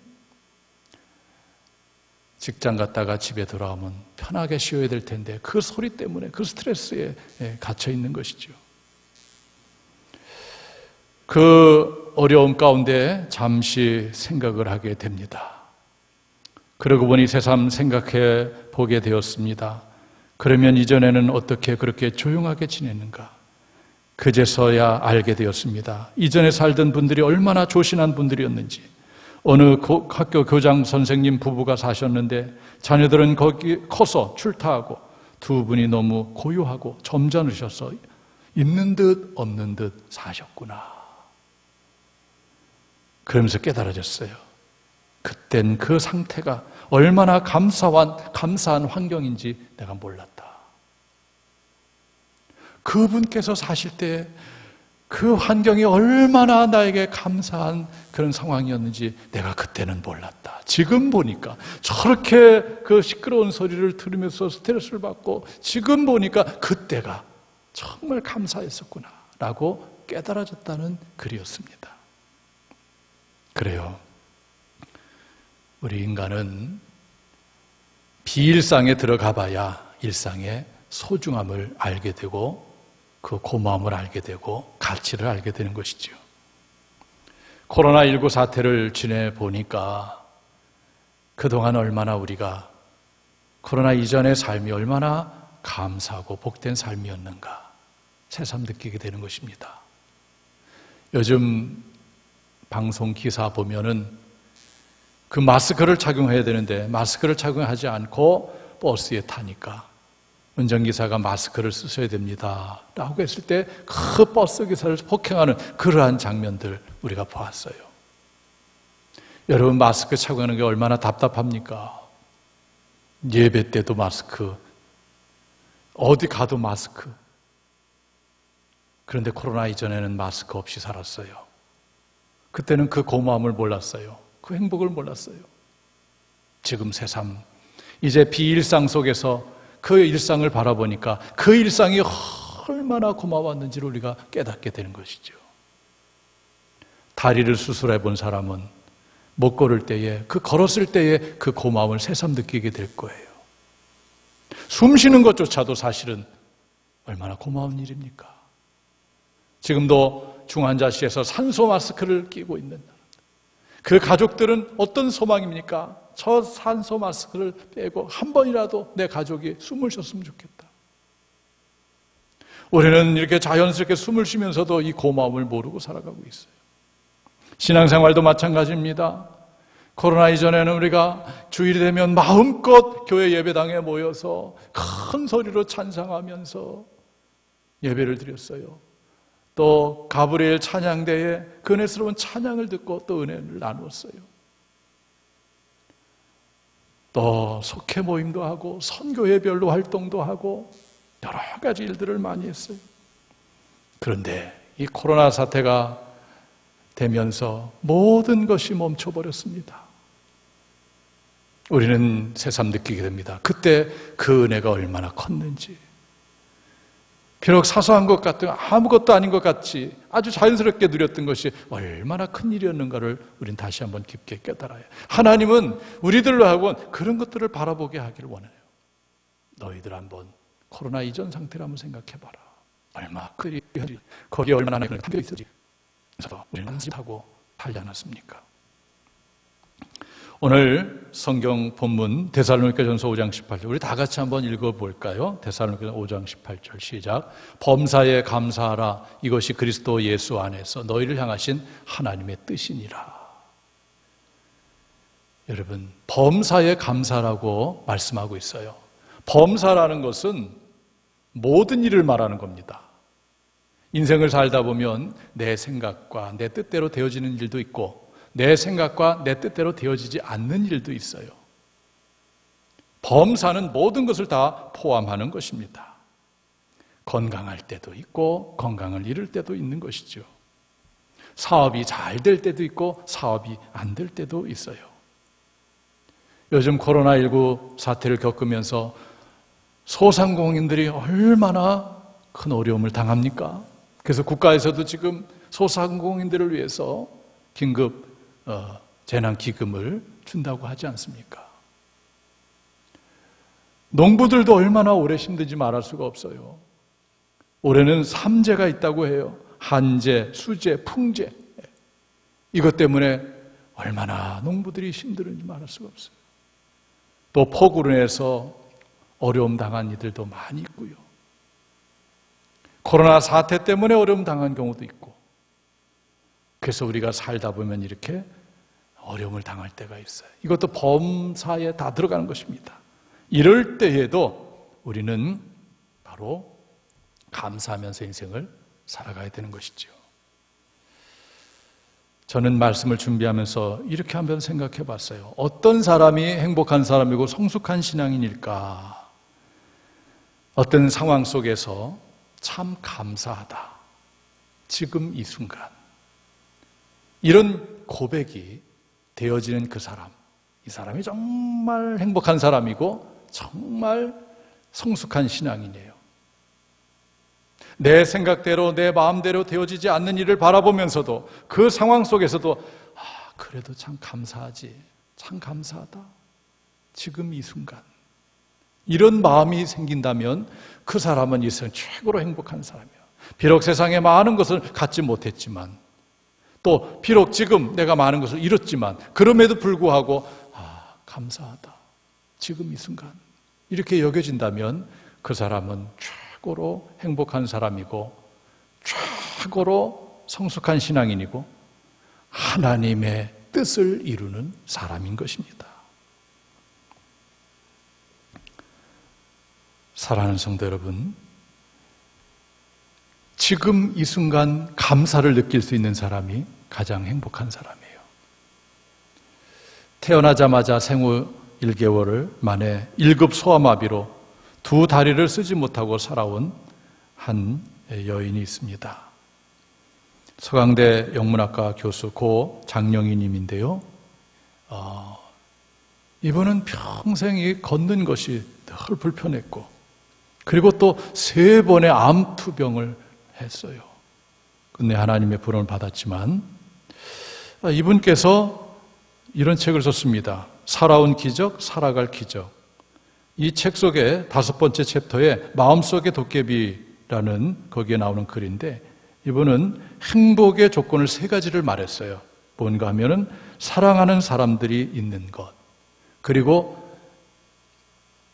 직장 갔다가 집에 돌아오면 편하게 쉬어야 될 텐데 그 소리 때문에 그 스트레스에 갇혀 있는 것이죠. 그 어려움 가운데 잠시 생각을 하게 됩니다. 그러고 보니 새삼 생각해 보게 되었습니다. 그러면 이전에는 어떻게 그렇게 조용하게 지냈는가? 그제서야 알게 되었습니다. 이전에 살던 분들이 얼마나 조신한 분들이었는지. 어느 학교 교장 선생님 부부가 사셨는데 자녀들은 거기 커서 출타하고 두 분이 너무 고요하고 점잖으셔서 있는 듯 없는 듯 사셨구나. 그러면서 깨달아졌어요. 그땐 그 상태가 얼마나 감사한 환경인지 내가 몰랐다. 그분께서 사실 때 그 환경이 얼마나 나에게 감사한 그런 상황이었는지 내가 그때는 몰랐다. 지금 보니까 저렇게 그 시끄러운 소리를 들으면서 스트레스를 받고 지금 보니까 그때가 정말 감사했었구나 라고 깨달아졌다는 글이었습니다. 그래요. 우리 인간은 비일상에 들어가 봐야 일상의 소중함을 알게 되고 그 고마움을 알게 되고 가치를 알게 되는 것이죠. 코로나19 사태를 지내보니까 그동안 얼마나 우리가 코로나 이전의 삶이 얼마나 감사하고 복된 삶이었는가 새삼 느끼게 되는 것입니다. 요즘 방송 기사 보면은 그 마스크를 착용해야 되는데 마스크를 착용하지 않고 버스에 타니까 운전기사가 마스크를 쓰셔야 됩니다 라고 했을 때 그 버스 기사를 폭행하는 그러한 장면들 우리가 보았어요. 여러분, 마스크 착용하는 게 얼마나 답답합니까? 예배 때도 마스크, 어디 가도 마스크. 그런데 코로나 이전에는 마스크 없이 살았어요. 그때는 그 고마움을 몰랐어요. 그 행복을 몰랐어요. 지금 새삼 이제 비일상 속에서 그 일상을 바라보니까 그 일상이 얼마나 고마웠는지를 우리가 깨닫게 되는 것이죠. 다리를 수술해 본 사람은 못 걸을 때에 그 걸었을 때에 그 고마움을 새삼 느끼게 될 거예요. 숨 쉬는 것조차도 사실은 얼마나 고마운 일입니까? 지금도 중환자실에서 산소 마스크를 끼고 있는 그 가족들은 어떤 소망입니까? 저 산소 마스크를 빼고 한 번이라도 내 가족이 숨을 쉬었으면 좋겠다. 우리는 이렇게 자연스럽게 숨을 쉬면서도 이 고마움을 모르고 살아가고 있어요. 신앙생활도 마찬가지입니다. 코로나 이전에는 우리가 주일이 되면 마음껏 교회 예배당에 모여서 큰 소리로 찬양하면서 예배를 드렸어요. 또 가브리엘 찬양대에 그 은혜스러운 찬양을 듣고 또 은혜를 나누었어요. 또 속회 모임도 하고 선교회별로 활동도 하고 여러 가지 일들을 많이 했어요. 그런데 이 코로나 사태가 되면서 모든 것이 멈춰버렸습니다. 우리는 새삼 느끼게 됩니다. 그때 그 은혜가 얼마나 컸는지. 비록 사소한 것 같은 아무것도 아닌 것 같이 아주 자연스럽게 누렸던 것이 얼마나 큰 일이었는가를 우린 다시 한번 깊게 깨달아요. 하나님은 우리들로 하고 그런 것들을 바라보게 하기를 원해요. 너희들 한번 코로나 이전 상태를 한번 생각해봐라. 얼마 그리 거기에 얼마나 담겨 있었지. 그래서 우리는 하고 살지 않았습니까? 오늘 성경 본문 데살로니가전서 5장 18절 우리 다 같이 한번 읽어볼까요? 데살로니가전서 5장 18절 시작. 범사에 감사하라. 이것이 그리스도 예수 안에서 너희를 향하신 하나님의 뜻이니라. 여러분, 범사에 감사라고 말씀하고 있어요. 범사라는 것은 모든 일을 말하는 겁니다. 인생을 살다 보면 내 생각과 내 뜻대로 되어지는 일도 있고 내 생각과 내 뜻대로 되어지지 않는 일도 있어요. 범사는 모든 것을 다 포함하는 것입니다. 건강할 때도 있고 건강을 잃을 때도 있는 것이죠. 사업이 잘 될 때도 있고 사업이 안 될 때도 있어요. 요즘 코로나19 사태를 겪으면서 소상공인들이 얼마나 큰 어려움을 당합니까? 그래서 국가에서도 지금 소상공인들을 위해서 긴급 재난기금을 준다고 하지 않습니까? 농부들도 얼마나 오래 힘든지 말할 수가 없어요. 올해는 3재가 있다고 해요. 한재, 수재, 풍재. 이것 때문에 얼마나 농부들이 힘들은지 말할 수가 없어요. 또 폭우로 인해서 어려움 당한 이들도 많이 있고요. 코로나 사태 때문에 어려움 당한 경우도 있고, 그래서 우리가 살다 보면 이렇게 어려움을 당할 때가 있어요. 이것도 범사에 다 들어가는 것입니다. 이럴 때에도 우리는 바로 감사하면서 인생을 살아가야 되는 것이죠. 저는 말씀을 준비하면서 이렇게 한번 생각해 봤어요. 어떤 사람이 행복한 사람이고 성숙한 신앙인일까? 어떤 상황 속에서 참 감사하다. 지금 이 순간. 이런 고백이 되어지는 그 사람. 이 사람이 정말 행복한 사람이고 정말 성숙한 신앙인이에요. 내 생각대로 내 마음대로 되어지지 않는 일을 바라보면서도 그 상황 속에서도 그래도 참 감사하지. 참 감사하다. 지금 이 순간. 이런 마음이 생긴다면 그 사람은 이 세상 최고로 행복한 사람이에요. 비록 세상에 많은 것을 갖지 못했지만 또 비록 지금 내가 많은 것을 잃었지만 그럼에도 불구하고 감사하다. 지금 이 순간. 이렇게 여겨진다면 그 사람은 최고로 행복한 사람이고 최고로 성숙한 신앙인이고 하나님의 뜻을 이루는 사람인 것입니다. 사랑하는 성도 여러분, 지금 이 순간 감사를 느낄 수 있는 사람이 가장 행복한 사람이에요. 태어나자마자 생후 1개월 만에 1급 소아마비로 두 다리를 쓰지 못하고 살아온 한 여인이 있습니다. 서강대 영문학과 교수 고 장영희님인데요. 이분은 평생 이 걷는 것이 늘 불편했고 그리고 또 3번의 암투병을 했어요. 근데 하나님의 부름을 받았지만 이분께서 이런 책을 썼습니다. 살아온 기적, 살아갈 기적. 이 책 속에 5번째 챕터에 마음속의 도깨비라는 거기에 나오는 글인데 이분은 행복의 조건을 3가지를 말했어요. 뭔가 하면은 사랑하는 사람들이 있는 것, 그리고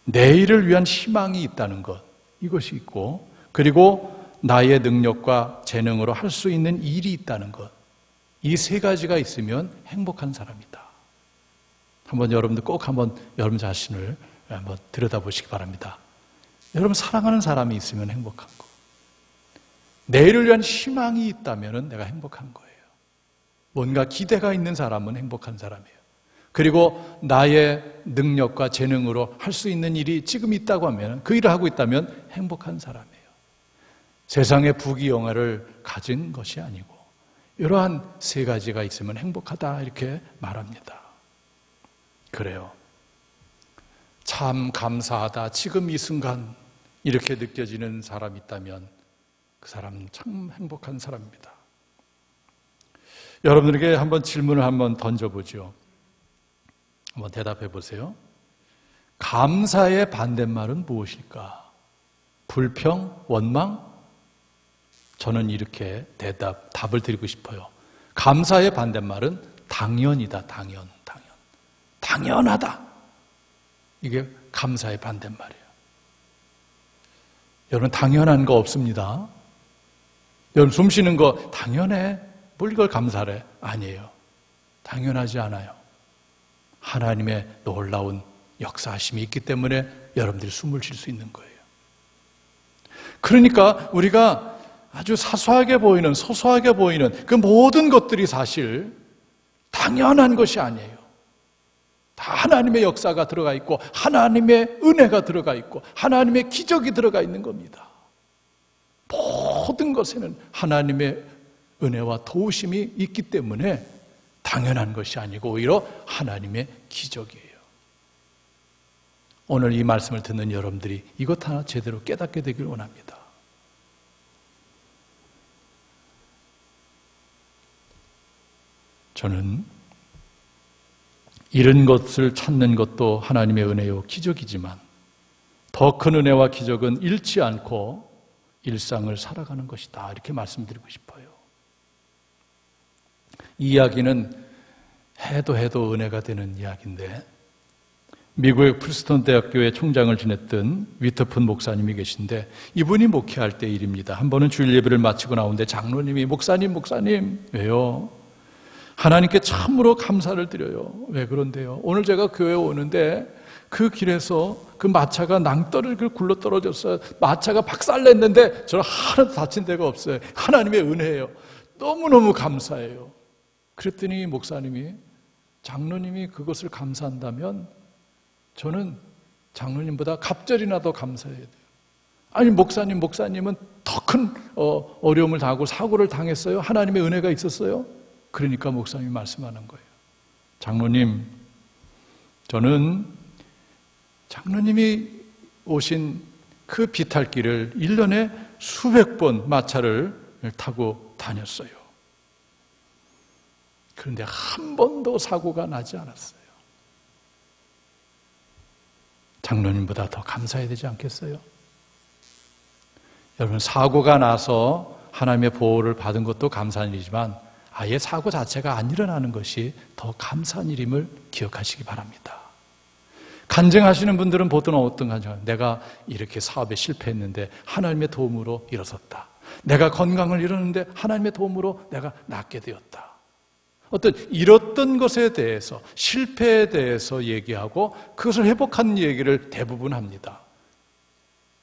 내일을 위한 희망이 있다는 것, 이것이 있고, 그리고 나의 능력과 재능으로 할 수 있는 일이 있다는 것, 이 3가지가 있으면 행복한 사람이다. 한번 여러분들 꼭 한번 여러분 자신을 한번 들여다보시기 바랍니다. 여러분 사랑하는 사람이 있으면 행복한 거, 내일을 위한 희망이 있다면 내가 행복한 거예요. 뭔가 기대가 있는 사람은 행복한 사람이에요. 그리고 나의 능력과 재능으로 할 수 있는 일이 지금 있다고 하면, 그 일을 하고 있다면 행복한 사람이에요. 세상의 부귀영화를 가진 것이 아니고 이러한 3가지가 있으면 행복하다 이렇게 말합니다. 그래요. 참 감사하다. 지금 이 순간 이렇게 느껴지는 사람이 있다면 그 사람은 참 행복한 사람입니다. 여러분들에게 한번 질문을 한번 던져보죠. 한번 대답해 보세요. 감사의 반대말은 무엇일까? 불평? 원망? 저는 이렇게 답을 드리고 싶어요. 감사의 반대말은 당연이다. 당연하다. 이게 감사의 반대말이에요. 여러분 당연한 거 없습니다. 여러분 숨 쉬는 거 당연해. 뭘 이걸 감사래? 아니에요. 당연하지 않아요. 하나님의 놀라운 역사하심이 있기 때문에 여러분들이 숨을 쉴 수 있는 거예요. 그러니까 우리가 아주 사소하게 보이는, 소소하게 보이는 그 모든 것들이 사실 당연한 것이 아니에요. 다 하나님의 역사가 들어가 있고 하나님의 은혜가 들어가 있고 하나님의 기적이 들어가 있는 겁니다. 모든 것에는 하나님의 은혜와 도우심이 있기 때문에 당연한 것이 아니고 오히려 하나님의 기적이에요. 오늘 이 말씀을 듣는 여러분들이 이것 하나 제대로 깨닫게 되길 원합니다. 저는 이런 것을 찾는 것도 하나님의 은혜요 기적이지만 더 큰 은혜와 기적은 잃지 않고 일상을 살아가는 것이다, 이렇게 말씀드리고 싶어요. 이 이야기는 해도 은혜가 되는 이야기인데, 미국의 프린스턴 대학교의 총장을 지냈던 위터픈 목사님이 계신데, 이분이 목회할 때 일입니다. 한 번은 주일 예배를 마치고 나오는데 장로님이 목사님 왜요? 하나님께 참으로 감사를 드려요. 왜 그런데요? 오늘 제가 교회에 오는데 그 길에서 그 마차가 낭떠러지를 굴러 떨어졌어요. 마차가 박살냈는데 저는 하나도 다친 데가 없어요. 하나님의 은혜예요. 너무너무 감사해요. 그랬더니 목사님이, 장로님이 그것을 감사한다면 저는 장로님보다 갑절이나 더 감사해야 돼요. 아니 목사님은 더 큰 어려움을 당하고 사고를 당했어요. 하나님의 은혜가 있었어요. 그러니까 목사님이 말씀하는 거예요. 장로님, 저는 장로님이 오신 그 비탈길을 1년에 수백 번 마차를 타고 다녔어요. 그런데 한 번도 사고가 나지 않았어요. 장로님보다 더 감사해야 되지 않겠어요? 여러분, 사고가 나서 하나님의 보호를 받은 것도 감사한 일이지만 아예 사고 자체가 안 일어나는 것이 더 감사한 일임을 기억하시기 바랍니다. 간증하시는 분들은 보통 어떤 간증을, 내가 이렇게 사업에 실패했는데 하나님의 도움으로 일어섰다. 내가 건강을 잃었는데 하나님의 도움으로 내가 낫게 되었다. 어떤 잃었던 것에 대해서, 실패에 대해서 얘기하고 그것을 회복하는 얘기를 대부분 합니다.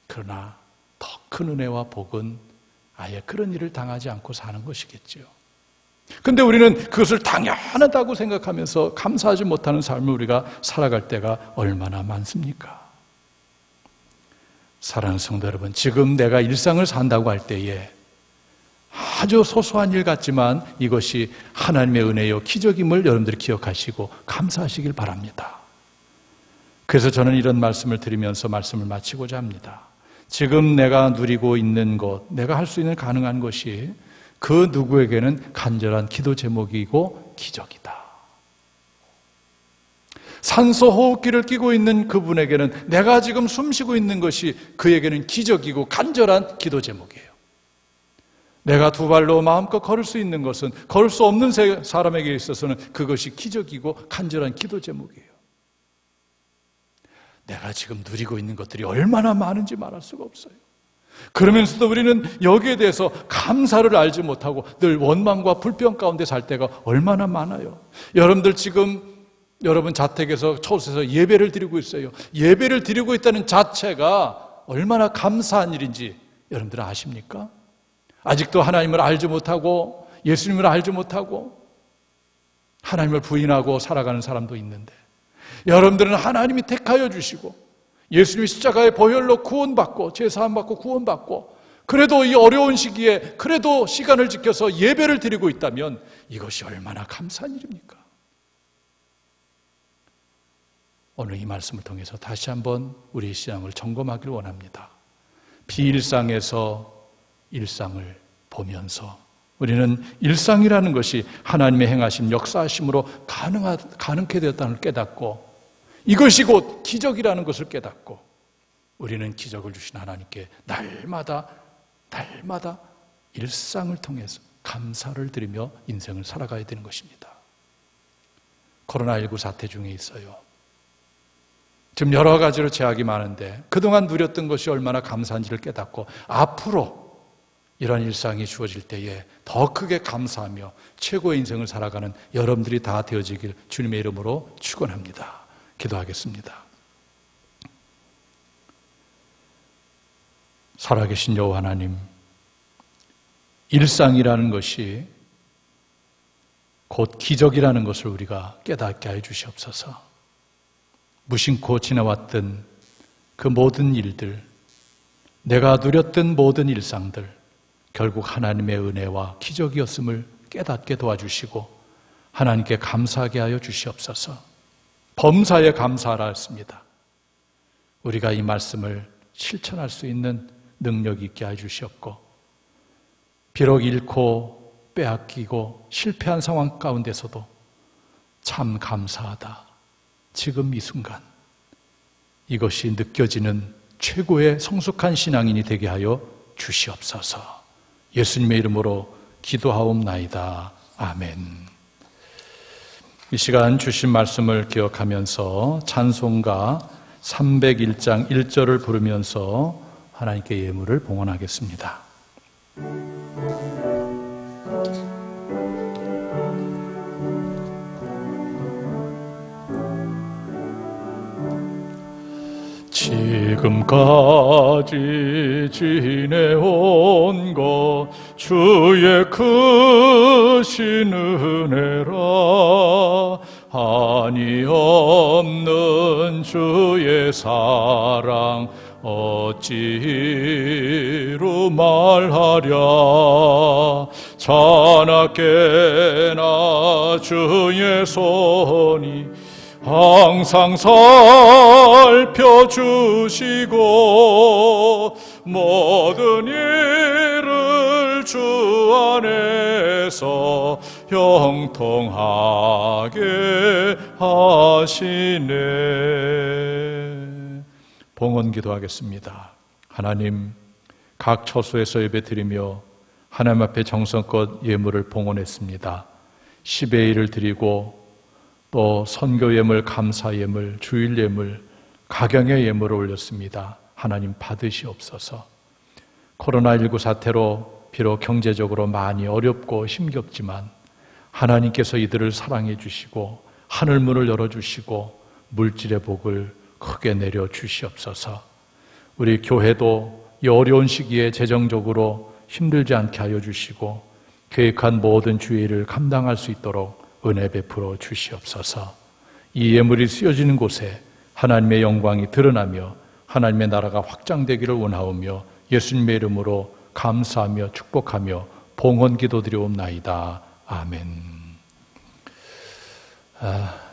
그러나 더 큰 은혜와 복은 아예 그런 일을 당하지 않고 사는 것이겠죠. 근데 우리는 그것을 당연하다고 생각하면서 감사하지 못하는 삶을 우리가 살아갈 때가 얼마나 많습니까? 사랑하는 성도 여러분, 지금 내가 일상을 산다고 할 때에 아주 소소한 일 같지만 이것이 하나님의 은혜요 기적임을 여러분들이 기억하시고 감사하시길 바랍니다. 그래서 저는 이런 말씀을 드리면서 말씀을 마치고자 합니다. 지금 내가 누리고 있는 것, 내가 할 수 있는 가능한 것이 그 누구에게는 간절한 기도 제목이고 기적이다. 산소 호흡기를 끼고 있는 그분에게는, 내가 지금 숨쉬고 있는 것이 그에게는 기적이고 간절한 기도 제목이에요. 내가 두 발로 마음껏 걸을 수 있는 것은, 걸을 수 없는 사람에게 있어서는 그것이 기적이고 간절한 기도 제목이에요. 내가 지금 누리고 있는 것들이 얼마나 많은지 말할 수가 없어요. 그러면서도 우리는 여기에 대해서 감사를 알지 못하고 늘 원망과 불평 가운데 살 때가 얼마나 많아요. 여러분들 지금 여러분 자택에서 처소에서 예배를 드리고 있어요. 예배를 드리고 있다는 자체가 얼마나 감사한 일인지 여러분들 아십니까? 아직도 하나님을 알지 못하고 예수님을 알지 못하고 하나님을 부인하고 살아가는 사람도 있는데, 여러분들은 하나님이 택하여 주시고 예수님이 십자가의 보혈로 구원받고 제사함받고 구원받고, 그래도 이 어려운 시기에 그래도 시간을 지켜서 예배를 드리고 있다면 이것이 얼마나 감사한 일입니까? 오늘 이 말씀을 통해서 다시 한번 우리의 신앙을 점검하기를 원합니다. 비일상에서 일상을 보면서 우리는 일상이라는 것이 하나님의 행하심, 역사하심으로 가능케 되었다는 걸 깨닫고, 이것이 곧 기적이라는 것을 깨닫고, 우리는 기적을 주신 하나님께 날마다 일상을 통해서 감사를 드리며 인생을 살아가야 되는 것입니다. 코로나19 사태 중에 있어요. 지금 여러 가지로 제약이 많은데 그동안 누렸던 것이 얼마나 감사한지를 깨닫고, 앞으로 이런 일상이 주어질 때에 더 크게 감사하며 최고의 인생을 살아가는 여러분들이 다 되어지길 주님의 이름으로 축원합니다. 기도하겠습니다. 살아계신 여호와 하나님, 일상이라는 것이 곧 기적이라는 것을 우리가 깨닫게 해 주시옵소서. 무심코 지나왔던 그 모든 일들, 내가 누렸던 모든 일상들, 결국 하나님의 은혜와 기적이었음을 깨닫게 도와주시고 하나님께 감사하게 하여 주시옵소서. 범사에 감사하라 했습니다. 우리가 이 말씀을 실천할 수 있는 능력이 있게 해 주시옵고, 비록 잃고 빼앗기고 실패한 상황 가운데서도 참 감사하다, 지금 이 순간, 이것이 느껴지는 최고의 성숙한 신앙인이 되게 하여 주시옵소서. 예수님의 이름으로 기도하옵나이다. 아멘. 이 시간 주신 말씀을 기억하면서 찬송가 301장 1절을 부르면서 하나님께 예물을 봉헌하겠습니다. 지금까지 지내온 것 주의 크신 은혜라. 한이 없는 주의 사랑 어찌로 말하랴. 자나깨나 주의 손이 항상 살펴주시고 모든 일을 주 안에서 형통하게 하시네. 봉헌 기도하겠습니다. 하나님, 각 처소에서 예배드리며 하나님 앞에 정성껏 예물을 봉헌했습니다. 10의 1을 드리고 또 선교 예물, 감사 예물, 주일 예물, 가경의 예물을 올렸습니다. 하나님 받으시옵소서. 코로나19 사태로 비록 경제적으로 많이 어렵고 힘겹지만 하나님께서 이들을 사랑해 주시고 하늘문을 열어주시고 물질의 복을 크게 내려 주시옵소서. 우리 교회도 이 어려운 시기에 재정적으로 힘들지 않게 하여 주시고 계획한 모든 주의 일을 감당할 수 있도록 은혜 베풀어 주시옵소서. 이 예물이 쓰여지는 곳에 하나님의 영광이 드러나며 하나님의 나라가 확장되기를 원하오며 예수님의 이름으로 감사하며 축복하며 봉헌 기도드리옵나이다. 아멘.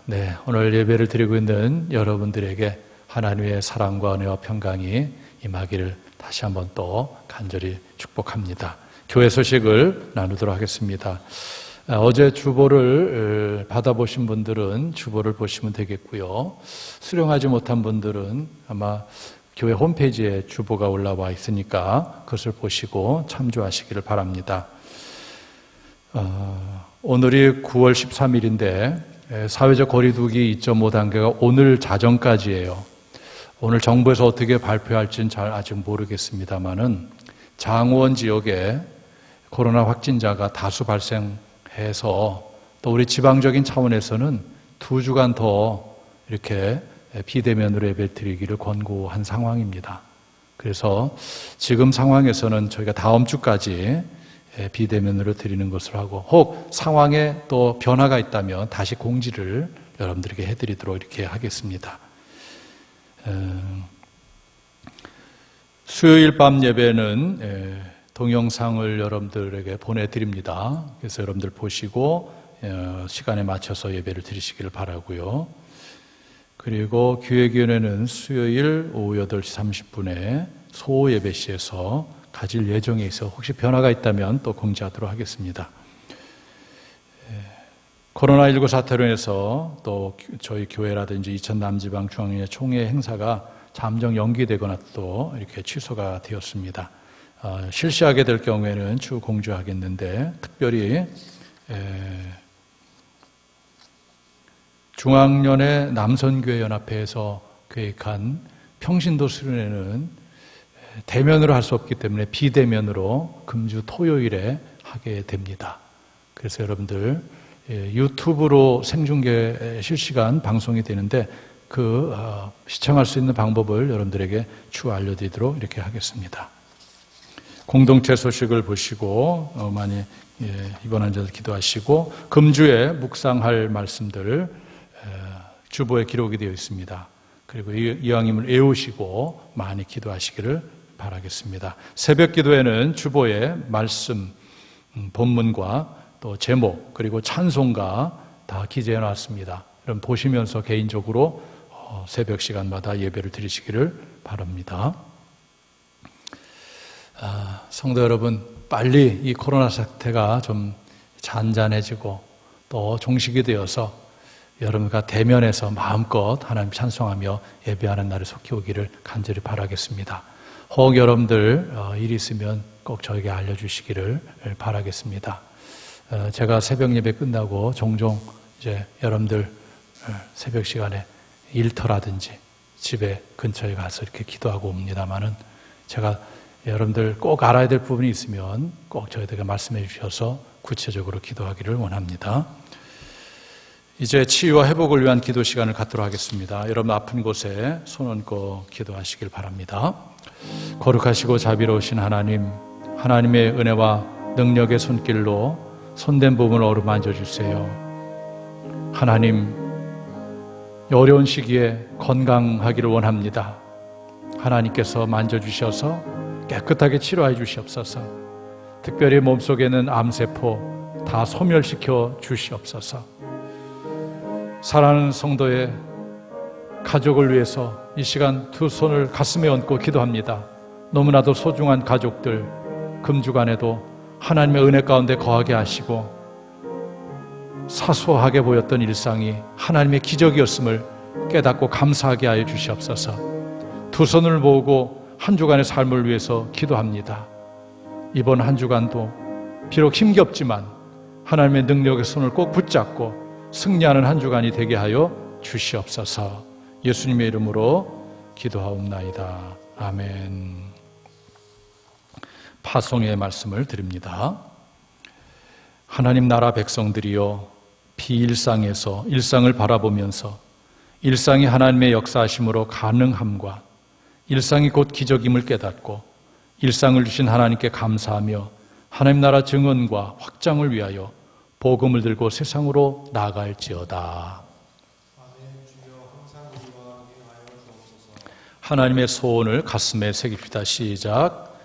네, 오늘 예배를 드리고 있는 여러분들에게 하나님의 사랑과 은혜와 평강이 임하기를 다시 한번 또 간절히 축복합니다. 교회 소식을 나누도록 하겠습니다. 어제 주보를 받아보신 분들은 주보를 보시면 되겠고요. 수령하지 못한 분들은 아마 교회 홈페이지에 주보가 올라와 있으니까 그것을 보시고 참조하시기를 바랍니다. 오늘이 9월 13일인데 사회적 거리두기 2.5 단계가 오늘 자정까지예요. 오늘 정부에서 어떻게 발표할지는 잘 아직 모르겠습니다만은 장원 지역에 코로나 확진자가 다수 발생해서 또 우리 지방적인 차원에서는 2주간 더 이렇게 비대면으로 예배 드리기를 권고한 상황입니다. 그래서 지금 상황에서는 저희가 다음 주까지 비대면으로 드리는 것을 하고 혹 상황에 또 변화가 있다면 다시 공지를 여러분들에게 해드리도록 이렇게 하겠습니다. 수요일 밤 예배는 동영상을 여러분들에게 보내드립니다. 그래서 여러분들 보시고 시간에 맞춰서 예배를 드리시기를 바라고요. 그리고 기획위원회는 수요일 오후 8시 30분에 소호 예배시에서 가질 예정에 있어 혹시 변화가 있다면 또 공지하도록 하겠습니다. 코로나19 사태로 인해서 또 저희 교회라든지 이천 남지방 중앙회 총회 행사가 잠정 연기되거나 또 이렇게 취소가 되었습니다. 실시하게 될 경우에는 추후 공지하겠는데 특별히 중앙연회 남선교회연합회에서 계획한 평신도 수련회는 대면으로 할 수 없기 때문에 비대면으로 금주 토요일에 하게 됩니다. 그래서 여러분들 유튜브로 생중계 실시간 방송이 되는데 그 시청할 수 있는 방법을 여러분들에게 추후 알려드리도록 이렇게 하겠습니다. 공동체 소식을 보시고 많이 이번 한 주도 기도하시고 금주에 묵상할 말씀들 주보에 기록이 되어 있습니다. 그리고 이왕임을 애우시고 많이 기도하시기를 바라겠습니다. 새벽 기도에는 주보에 말씀, 본문과 또 제목, 그리고 찬송가 다 기재해 놨습니다. 여러분 보시면서 개인적으로 새벽 시간마다 예배를 드리시기를 바랍니다. 성도 여러분, 빨리 이 코로나 사태가 좀 잔잔해지고 또 종식이 되어서 여러분과 대면해서 마음껏 하나님 찬송하며 예배하는 날에 속히 오기를 간절히 바라겠습니다. 혹 여러분들 일 있으면 꼭 저에게 알려주시기를 바라겠습니다. 제가 새벽 예배 끝나고 종종 이제 여러분들 새벽 시간에 일터라든지 집에 근처에 가서 이렇게 기도하고 옵니다만은 제가 여러분들 꼭 알아야 될 부분이 있으면 꼭 저희들에게 말씀해 주셔서 구체적으로 기도하기를 원합니다. 이제 치유와 회복을 위한 기도 시간을 갖도록 하겠습니다. 여러분 아픈 곳에 손 얹고 기도하시길 바랍니다. 거룩하시고 자비로우신 하나님, 하나님의 은혜와 능력의 손길로 손댄 부분을 어루만져 주세요. 하나님, 어려운 시기에 건강하기를 원합니다. 하나님께서 만져주셔서 깨끗하게 치료해 주시옵소서. 특별히 몸속에는 암세포 다 소멸시켜 주시옵소서. 사랑하는 성도의 가족을 위해서 이 시간 두 손을 가슴에 얹고 기도합니다. 너무나도 소중한 가족들 금주간에도 하나님의 은혜 가운데 거하게 하시고 사소하게 보였던 일상이 하나님의 기적이었음을 깨닫고 감사하게 하여 주시옵소서. 두 손을 모으고 한 주간의 삶을 위해서 기도합니다. 이번 한 주간도 비록 힘겹지만 하나님의 능력의 손을 꼭 붙잡고 승리하는 한 주간이 되게 하여 주시옵소서. 예수님의 이름으로 기도하옵나이다. 아멘. 파송의 말씀을 드립니다. 하나님 나라 백성들이여, 비일상에서 일상을 바라보면서 일상이 하나님의 역사하심으로 가능함과 일상이 곧 기적임을 깨닫고 일상을 주신 하나님께 감사하며 하나님 나라 증언과 확장을 위하여 복음을 들고 세상으로 나아갈지어다. 하나님의 소원을 가슴에 새깁시다. 시작.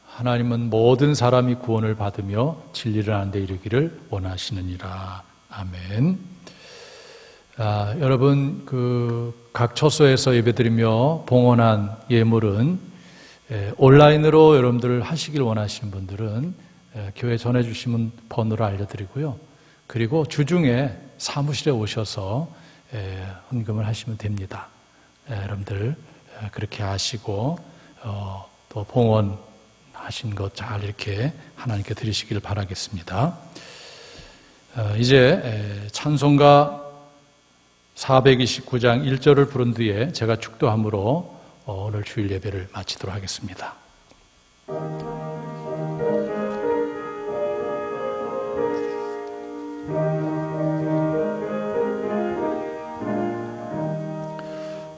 하나님은 모든 사람이 구원을 받으며 진리를 아는 데 이르기를 원하시느니라. 아멘. 여러분 각 처소에서 예배드리며 봉헌한 예물은 온라인으로 여러분들 하시길 원하시는 분들은 교회 전해주시면 번호를 알려드리고요. 그리고 주중에 사무실에 오셔서 헌금을 하시면 됩니다. 여러분들 그렇게 하시고 또 봉헌하신 것 잘 이렇게 하나님께 드리시길 바라겠습니다. 이제 찬송가 429장 1절을 부른 뒤에 제가 축도함으로 오늘 주일 예배를 마치도록 하겠습니다.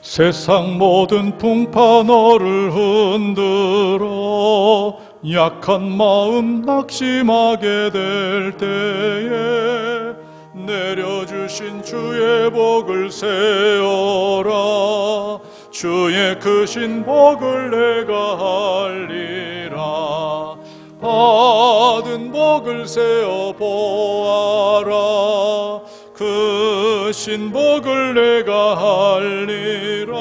세상 모든 풍파 너를 흔들어 약한 마음 낙심하게 될 때에 내려주신 주의 복을 세어라. 주의 크신 복을 내가 알리라. 받은 복을 세어 보아라. 크신 복을 내가 알리라.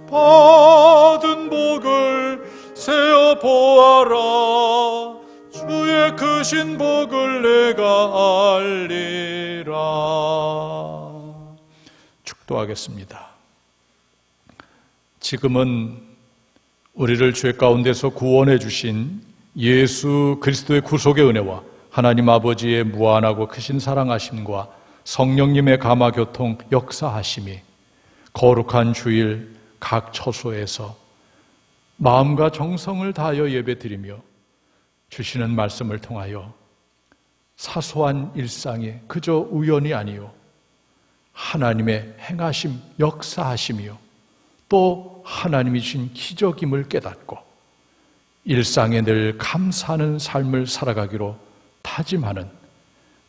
받은 복을 세어 보아라. 주의 크신 복을 내가 알리라. 축도하겠습니다. 지금은 우리를 죄 가운데서 구원해 주신 예수 그리스도의 구속의 은혜와 하나님 아버지의 무한하고 크신 사랑하심과 성령님의 감화교통 역사하심이 거룩한 주일 각 처소에서 마음과 정성을 다하여 예배드리며 주시는 말씀을 통하여 사소한 일상이 그저 우연이 아니요 하나님의 행하심, 역사하심이요 또 하나님이 주신 기적임을 깨닫고 일상에 늘 감사하는 삶을 살아가기로 다짐하는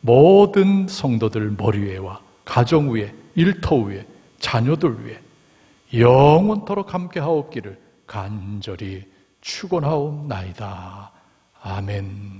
모든 성도들 머리 위에와 가정 위에, 일터 위에, 자녀들 위에 영원토록 함께 하옵기를 간절히 축원하옵나이다. 아멘.